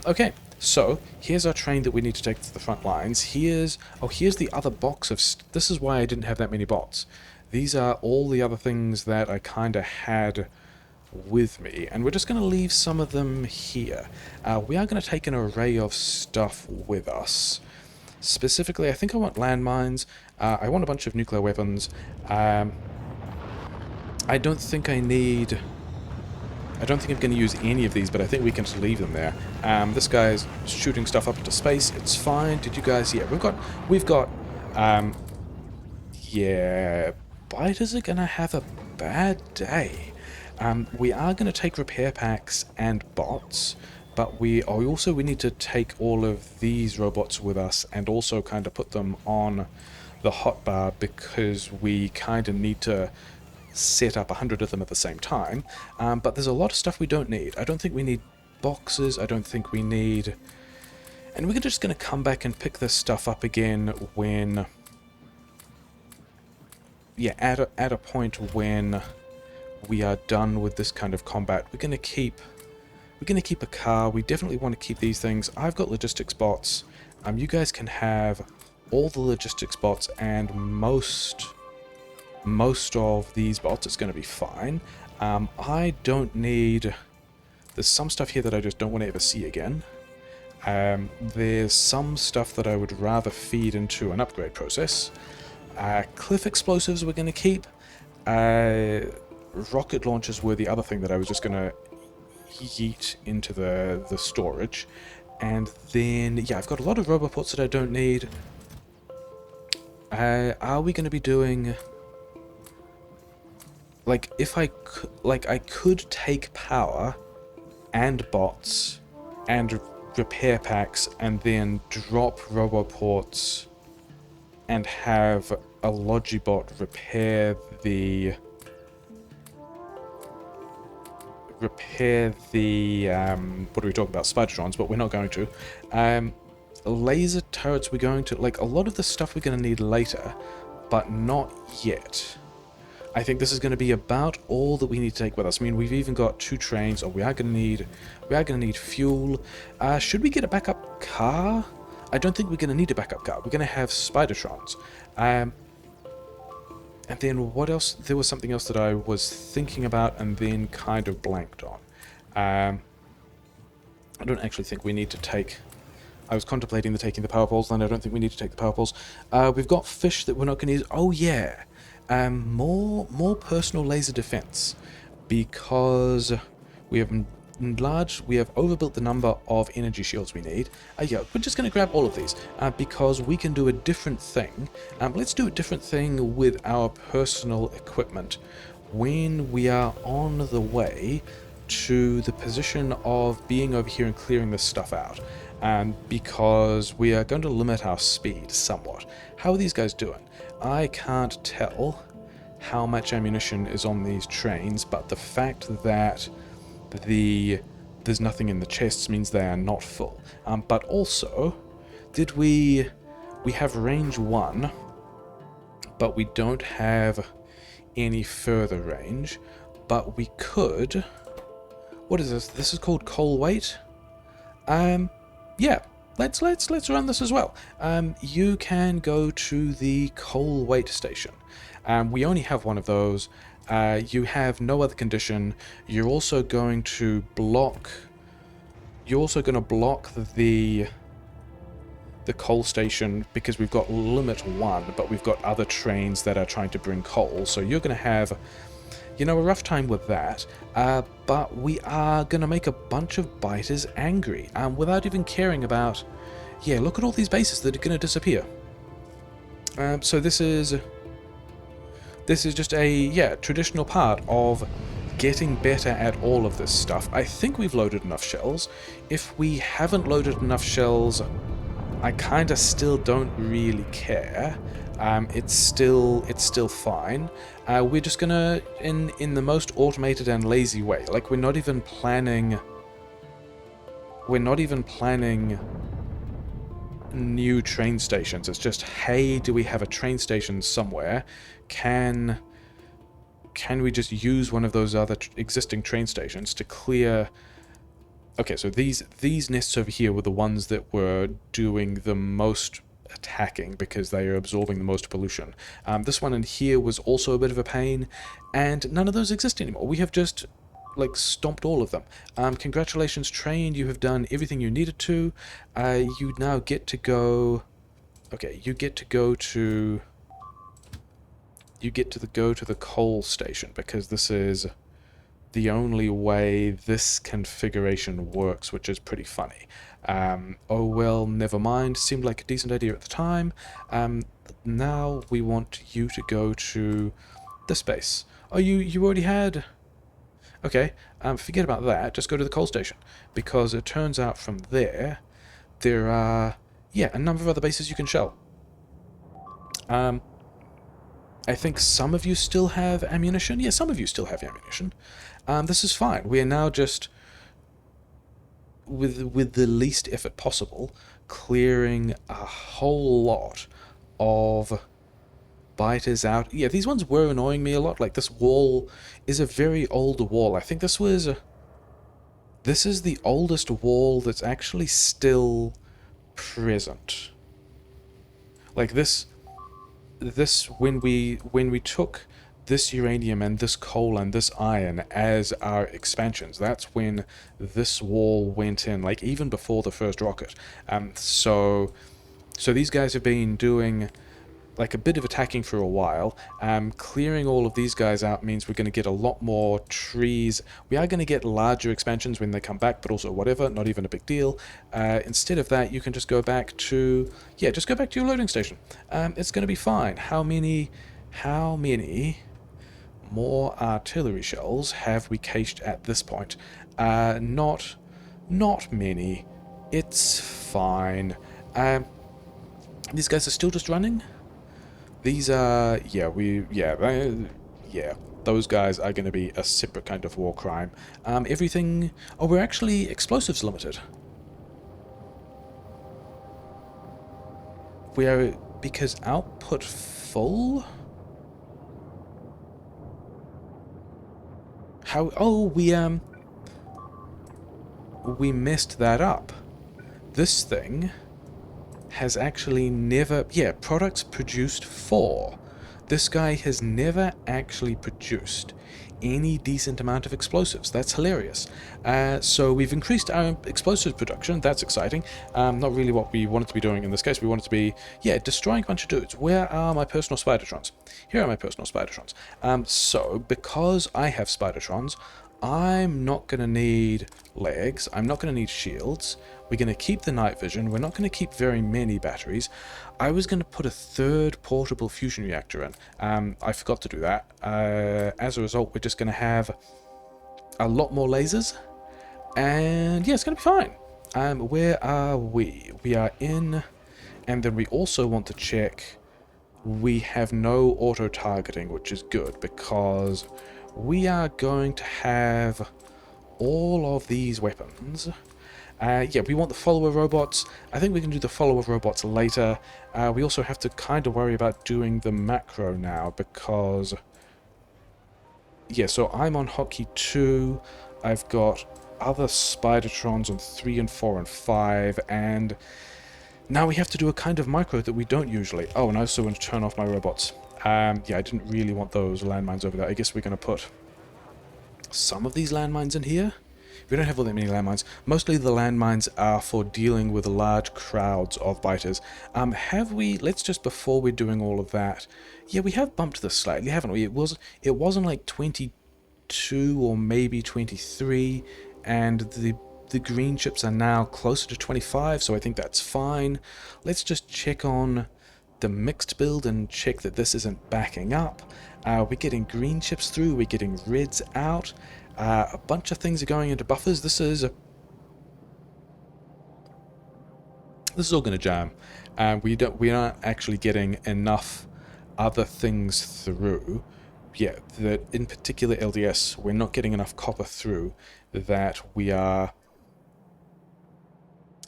Okay, so here's our train that we need to take to the front lines. Here's the other box of... This is why I didn't have that many bots. These are all the other things that I kind of had with me, and we're just going to leave some of them here. We are going to take an array of stuff with us. Specifically, I think I want landmines. I want a bunch of nuclear weapons. I don't think I need... I don't think I'm going to use any of these, but I think we can just leave them there. This guy's shooting stuff up into space. It's fine. Did you guys... Yeah, we've got... yeah... Biters are going to have a bad day. We are going to take repair packs and bots, but we need to take all of these robots with us and also kind of put them on the hotbar, because we kind of need to set up 100 of them at the same time. But there's a lot of stuff we don't need. I don't think we need boxes. I don't think we need... And we're just going to come back and pick this stuff up again when... Yeah, at a point when we are done with this kind of combat. We're gonna keep a car. We definitely want to keep these things. I've got logistics bots. You guys can have all the logistics bots and most of these bots. It's gonna be fine. I don't need... There's some stuff here that I just don't want to ever see again. There's some stuff that I would rather feed into an upgrade process. Cliff explosives we're going to keep. Rocket launchers were the other thing that I was just going to yeet into the storage. And then, yeah, I've got a lot of roboports that I don't need. Are we going to be doing... Like, if I could take power and bots and repair packs and then drop roboports and have a Logibot repair the what are we talking about? Spidertrons, but we're not going to. Laser turrets we're going to... Like, a lot of the stuff we're going to need later, but not yet. I think this is going to be about all that we need to take with us. I mean, we've even got 2 trains, or we are going to need fuel. Should we get a backup car? I don't think we're going to need a backup car. We're going to have Spidertrons. And then what else? There was something else that I was thinking about and then kind of blanked on. I don't actually think we need to take... I was contemplating taking the power poles, and I don't think we need to take the power poles. We've got fish that we're not going to use. Oh yeah, more personal laser defense, because we have overbuilt the number of energy shields we need. Yeah, we're just going to grab all of these because we can do a different thing. Let's do a different thing with our personal equipment when we are on the way to the position of being over here and clearing this stuff out. Because we are going to limit our speed somewhat. How are these guys doing? I can't tell how much ammunition is on these trains, but the fact that there's nothing in the chests means they are not full. But also, we have range 1, but we don't have any further range. but we could... What is this? This is called coal weight. Yeah, let's run this as well. You can go to the coal weight station. We only have one of those. You have no other condition. You're also going to block. You're also going to block the coal station because we've got limit 1, but we've got other trains that are trying to bring coal. So you're going to have, you know, a rough time with that. But we are going to make a bunch of biters angry, without even caring about... Yeah, look at all these bases that are going to disappear. So this is just a, traditional part of getting better at all of this stuff. I think we've loaded enough shells. If we haven't loaded enough shells, I kind of still don't really care. It's still fine. We're just gonna, in the most automated and lazy way, like we're not even planning new train stations. It's just, hey, do we have a train station somewhere? Can we just use one of those other existing train stations to clear... Okay, so these nests over here were the ones that were doing the most attacking because they are absorbing the most pollution. This one in here was also a bit of a pain, and none of those exist anymore. We have just, like, stomped all of them. Congratulations, train, you have done everything you needed to. You now get to go... Okay, you get to go to the coal station, because this is the only way this configuration works, which is pretty funny. Oh well, never mind. Seemed like a decent idea at the time. Now we want you to go to this base. Oh, you already had... Okay, forget about that. Just go to the coal station, because it turns out from there are, yeah, a number of other bases you can shell. I think some of you still have ammunition. Yeah, some of you still have ammunition. This is fine. We are now just, with the least effort possible, clearing a whole lot of biters out. Yeah, these ones were annoying me a lot. Like, this wall is a very old wall. I think this is the oldest wall that's actually still present. Like, this when we took this uranium and this coal and this iron as our expansions, that's when this wall went in, like even before the first rocket. So these guys have been doing like a bit of attacking for a while. Clearing all of these guys out means we're going to get a lot more trees. We are going to get larger expansions when they come back, but also whatever, not even a big deal. Instead of that, you can just go back to... Yeah, just go back to your loading station. It's going to be fine. How many more artillery shells have we cached at this point? Not many. It's fine. These guys are still just running? These are, those guys are going to be a separate kind of war crime. Everything... Oh, we're actually explosives limited. We are... Because output full? How... Oh, we messed that up. This thing has actually never... Yeah, products produced 4. This guy has never actually produced any decent amount of explosives. That's hilarious. So we've increased our explosives production. That's exciting. Not really what we wanted to be doing in this case. We wanted to be, yeah, destroying a bunch of dudes. Where are my personal Spidertrons? Here are my personal Spidertrons. So, because I have Spidertrons, I'm not going to need legs. I'm not going to need shields. We're going to keep the night vision. We're not going to keep very many batteries. I was going to put a 3rd portable fusion reactor in. I forgot to do that. As a result, we're just going to have a lot more lasers. And yeah, it's going to be fine. Where are we? We are in... And then we also want to check... We have no auto-targeting, which is good, because we are going to have all of these weapons. Yeah, we want the follower robots. I think we can do the follower robots later. We also have to kind of worry about doing the macro now, because yeah, so I'm on hotkey 2. I've got other Spidertrons on 3 and 4 and 5, and now we have to do a kind of micro that we don't usually. Oh, and I also want to turn off my robots. Yeah, I didn't really want those landmines over there. I guess we're going to put some of these landmines in here. We don't have all that many landmines. Mostly the landmines are for dealing with large crowds of biters. Have we, let's just, before we're doing all of that, yeah, we have bumped this slightly, haven't we? It wasn't like 22 or maybe 23, and the green chips are now closer to 25, so I think that's fine. Let's just check on the mixed build and check that this isn't backing up. We're getting green chips through, we're getting reds out. A bunch of things are going into buffers. This is all going to jam. We aren't actually getting enough other things through. Yeah, that in particular LDS, we're not getting enough copper through that we are.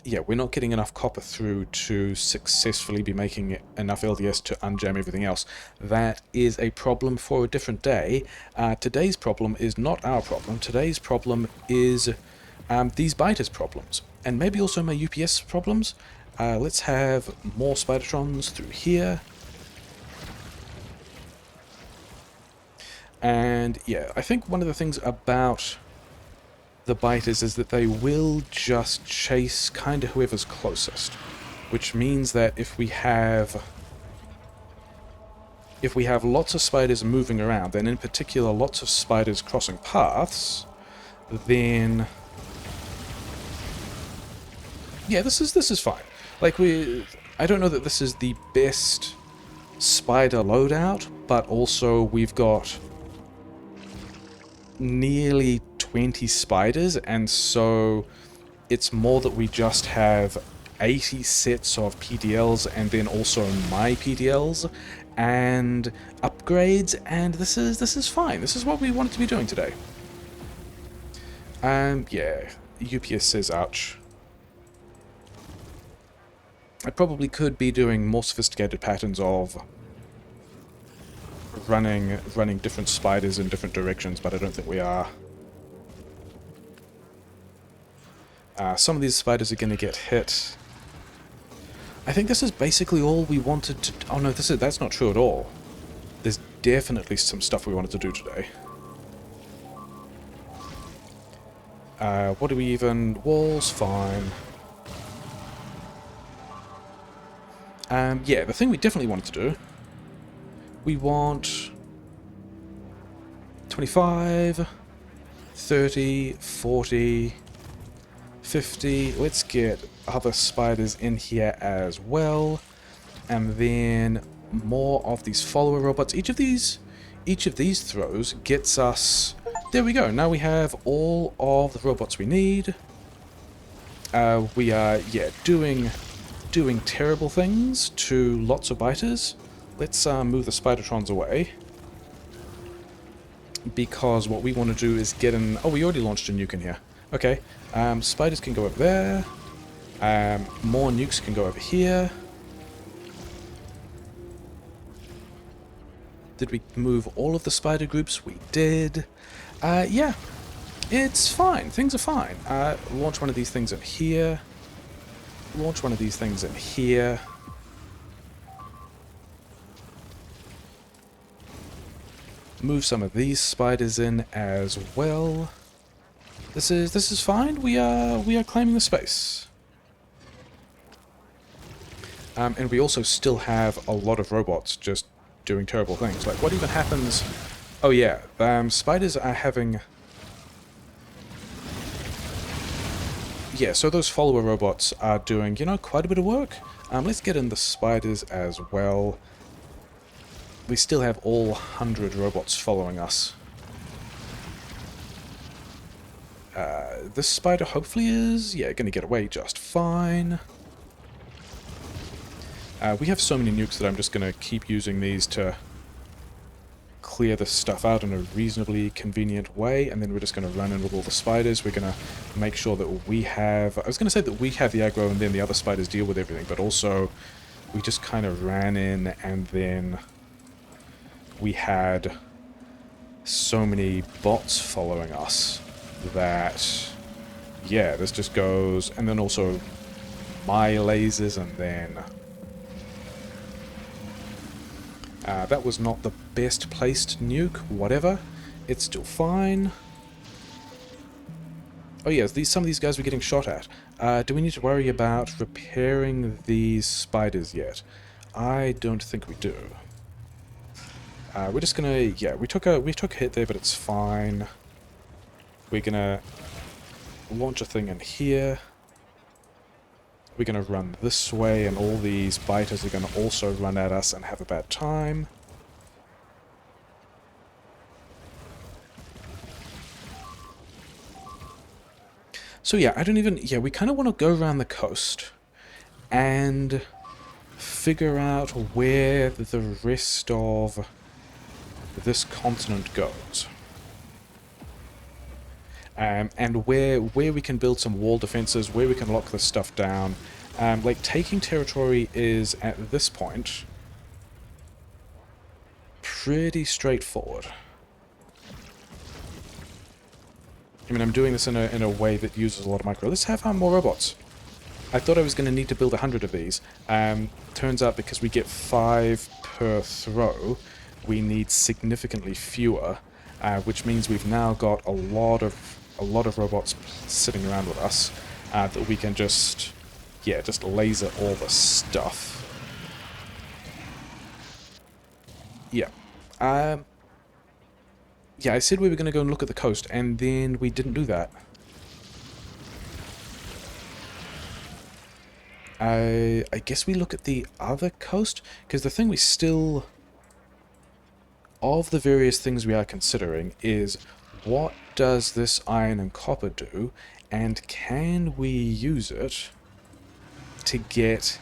Yeah, we're not getting enough copper through to successfully be making enough LDS to unjam everything else. That is a problem for a different day. Today's problem is not our problem. Today's problem is these biters' problems. And maybe also my UPS problems. Let's have more Spidertrons through here. And yeah, I think one of the things about the biters is that they will just chase kind of whoever's closest, which means that if we have lots of spiders moving around, and in particular lots of spiders crossing paths, then yeah, this is fine. Like I don't know that this is the best spider loadout, but also we've got nearly 20 spiders, and so it's more that we just have 80 sets of PDLs and then also my PDLs and upgrades, and this is fine. This is what we wanted to be doing today. Yeah, UPS says ouch. I probably could be doing more sophisticated patterns of running different spiders in different directions, but I don't think we are. Some of these spiders are going to get hit. I think this is basically all we wanted to... Oh no, that's not true at all. There's definitely some stuff we wanted to do today. What do we even... Walls, fine. Yeah, the thing we definitely wanted to do... We want 25, 30, 40, 50. Let's get other spiders in here as well. And then more of these follower robots. Each of these throws gets us... There we go. Now we have all of the robots we need. We are, yeah, doing terrible things to lots of biters. Let's move the Spidertrons away, because what we want to do is get an... Oh, we already launched a nuke in here. Okay, spiders can go over there. More nukes can go over here. Did we move all of the spider groups? We did. Yeah, it's fine. Things are fine. Launch one of these things in here. Launch one of these things in here. Move some of these spiders in as well. This is fine. We are claiming the space. And we also still have a lot of robots just doing terrible things. Like, what even happens... Oh yeah, spiders are having... Yeah, so those follower robots are doing, you know, quite a bit of work. Let's get in the spiders as well. We still have all 100 robots following us. This spider hopefully is, yeah, going to get away just fine. We have so many nukes that I'm just going to keep using these to clear this stuff out in a reasonably convenient way, and then we're just going to run in with all the spiders. We're going to make sure that we have... I was going to say that we have the aggro and then the other spiders deal with everything, but also we just kind of ran in and then... We had so many bots following us that, yeah, this just goes, and then also my lasers, and then that was not the best placed nuke, whatever, it's still fine. Oh yes, some of these guys were getting shot at. Do we need to worry about repairing these spiders yet? I don't think we do. We're just gonna, yeah, we took a hit there, but it's fine. We're gonna launch a thing in here. We're gonna run this way, and all these biters are gonna also run at us and have a bad time. So yeah, I don't even, yeah, we kind of want to go around the coast and figure out where the rest of this continent goes. And where we can build some wall defenses, where we can lock this stuff down. Like, taking territory is, at this point, pretty straightforward. I mean, I'm doing this in a way that uses a lot of micro. Let's have more robots. I thought I was going to need to build 100 of these. Turns out because we get 5 per throw, we need significantly fewer, which means we've now got a lot of robots sitting around with us that we can just, yeah, just laser all the stuff. Yeah. Yeah, I said we were going to go and look at the coast, and then we didn't do that. I guess we look at the other coast, because the thing we still... Of the various things we are considering is, what does this iron and copper do, and can we use it to get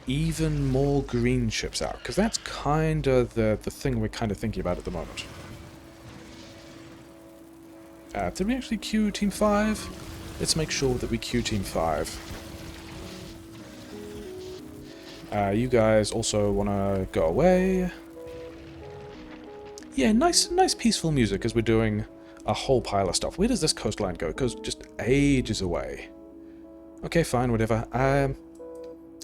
even more green ships out? Because that's kind of the thing we're kind of thinking about at the moment. Did we actually queue Team 5? Let's make sure that we queue Team 5. You guys also want to go away. Yeah, nice peaceful music as we're doing a whole pile of stuff. Where does this coastline go? It goes just ages away. Okay, fine, whatever.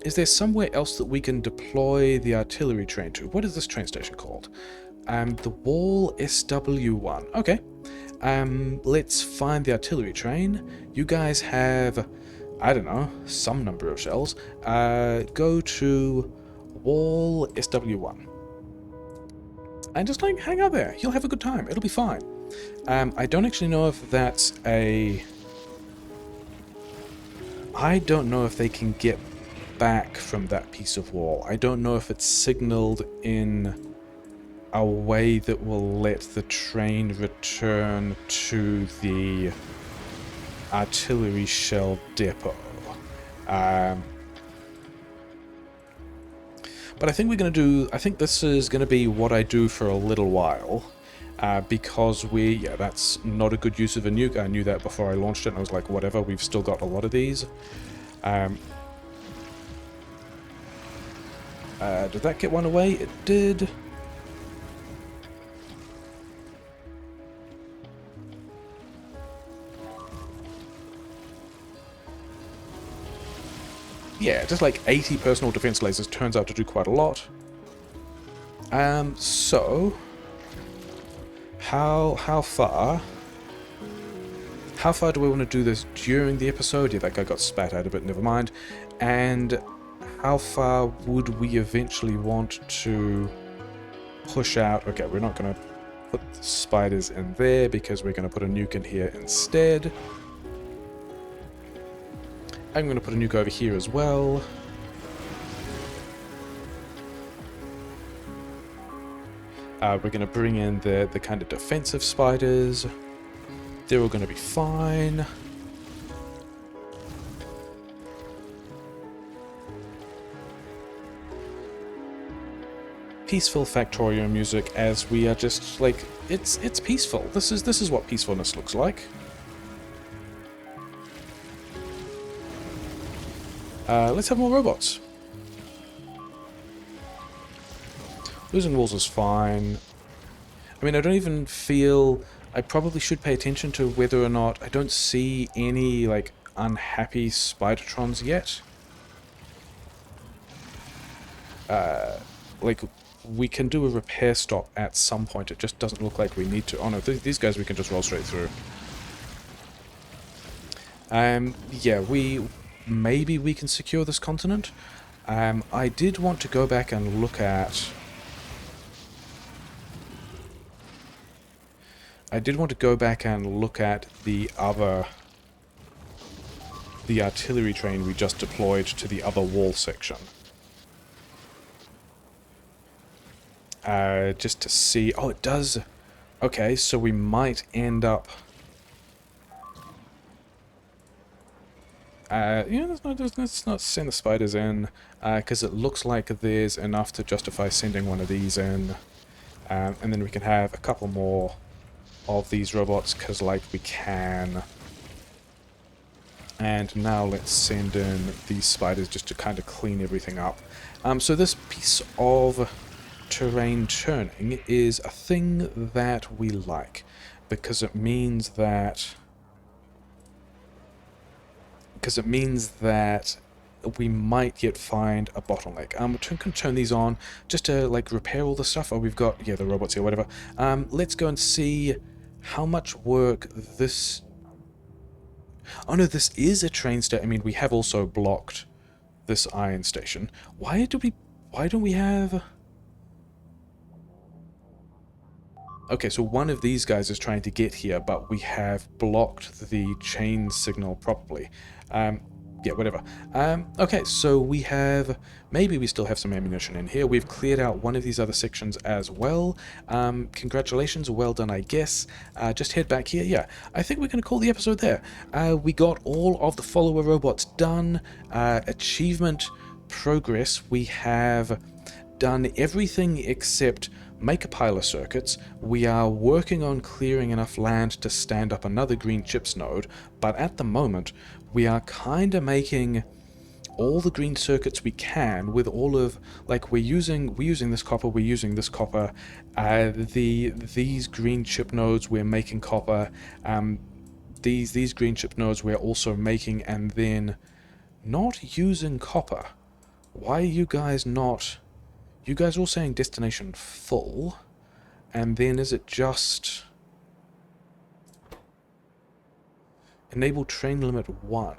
Is there somewhere else that we can deploy the artillery train to? What is this train station called? The Wall SW1. Okay. Let's find the artillery train. You guys have, I don't know, some number of shells. Go to Wall SW1. And just, like, hang out there. You'll have a good time. It'll be fine. I don't actually know if that's a... I don't know if they can get back from that piece of wall. I don't know if it's signaled in a way that will let the train return to the artillery shell depot. But I think we're going to do... I think this is going to be what I do for a little while. Because yeah, that's not a good use of a nuke. I knew that before I launched it, and I was like, whatever, we've still got a lot of these. Did that get one away? It did. Yeah, just like 80 personal defense lasers turns out to do quite a lot. So... How far do we want to do this during the episode? Yeah, that guy got spat out of it, never mind. And how far would we eventually want to push out? Okay, we're not going to put the spiders in there because we're going to put a nuke in here instead. I'm going to put a nuke over here as well. We're going to bring in the kind of defensive spiders. They're all going to be fine. Peaceful Factorio music as we are just like, it's peaceful. This is what peacefulness looks like. Let's have more robots. Losing walls is fine. I mean, I don't even feel... I probably should pay attention to whether or not... I don't see any, like, unhappy Spidertrons yet. Like, we can do a repair stop at some point. It just doesn't look like we need to. Oh no, these guys we can just roll straight through. Yeah, maybe we can secure this continent. I did want to go back and look at... the other... the artillery train we just deployed to the other wall section. Just to see... Oh, it does... Okay, so we might end up... let's not send the spiders in, because it looks like there's enough to justify sending one of these in. And then we can have a couple more of these robots, because, like, we can. And now let's send in these spiders just to kind of clean everything up. So this piece of terrain turning is a thing that we like, because it means that... we might yet find a bottleneck. We can turn these on just to, like, repair all the stuff. Oh, we've got, yeah, the robots here, whatever. Let's go and see how much work this... Oh no, this is a train station. I mean, we have also blocked this iron station. Why don't we have... Okay, so one of these guys is trying to get here, but we have blocked the chain signal properly. Yeah, whatever. Okay, so we have... Maybe we still have some ammunition in here. We've cleared out one of these other sections as well. Congratulations, well done, I guess. Just head back here. Yeah, I think we're going to call the episode there. We got all of the follower robots done. Achievement progress. We have done everything except make a pile of circuits. We are working on clearing enough land to stand up another green chips node, but at the moment we are kind of making all the green circuits we can with all of, like, we're using this copper, we're using this copper, these green chip nodes we're making copper, these green chip nodes we're also making, and then not using copper. Why are you guys not... You guys are all saying destination full, and then is it just... Enable train limit 1.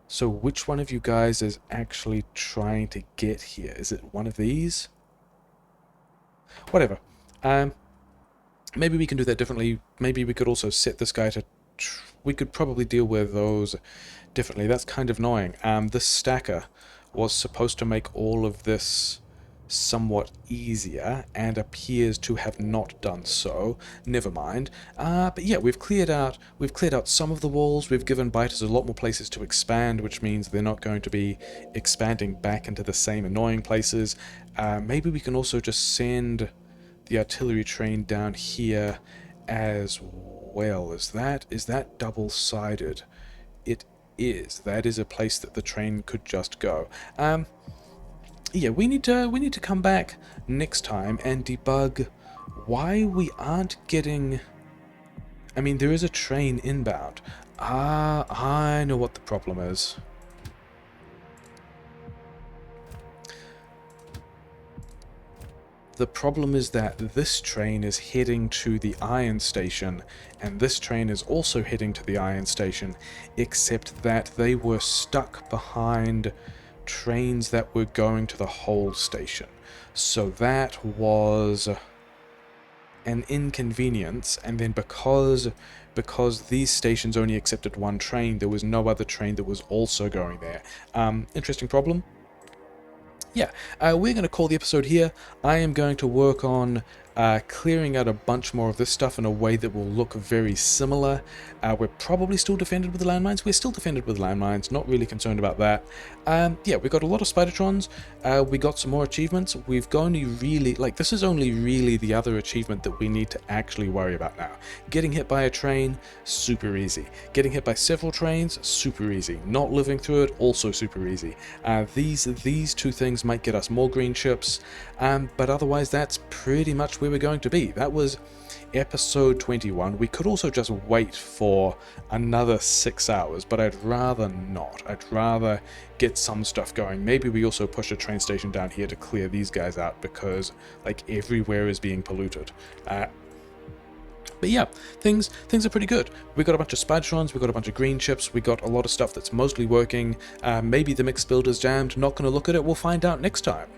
So which one of you guys is actually trying to get here? Is it one of these? Whatever. Maybe we can do that differently. Maybe we could also set this guy to... We could probably deal with those differently. That's kind of annoying. This stacker was supposed to make all of this somewhat easier, and appears to have not done so. Never mind. But yeah, we've cleared out some of the walls. We've given biters a lot more places to expand, which means they're not going to be expanding back into the same annoying places. Maybe we can also just send the artillery train down here as well. Is that double-sided? It is. That is a place that the train could just go. Yeah, we need to come back next time and debug why we aren't getting... I mean, there is a train inbound. I know what the problem is. The problem is that this train is heading to the iron station, and this train is also heading to the iron station, except that they were stuck behind trains that were going to the whole station. So that was an inconvenience, and then because these stations only accepted one train, there was no other train that was also going there. Interesting problem. Yeah, we're going to call the episode here. I am going to work on clearing out a bunch more of this stuff in a way that will look very similar. We're probably still defended with the landmines. We're still defended with landmines, not really concerned about that. Yeah, we got a lot of Spidertrons. We got some more achievements. We've only really, like, this is only really the other achievement that we need to actually worry about now. Getting hit by a train, super easy. Getting hit by several trains, super easy. Not living through it, also super easy. These two things might get us more green chips, but otherwise that's pretty much where we're going to be. That was episode 21. We could also just wait for another 6 hours, but I'd rather not. I'd rather get some stuff going. Maybe we also push a train station down here to clear these guys out, because like everywhere is being polluted. But yeah, things are pretty good. We got a bunch of Spidertrons, we got a bunch of green chips, we got a lot of stuff that's mostly working. Maybe the mix builder's jammed, not going to look at it, we'll find out next time.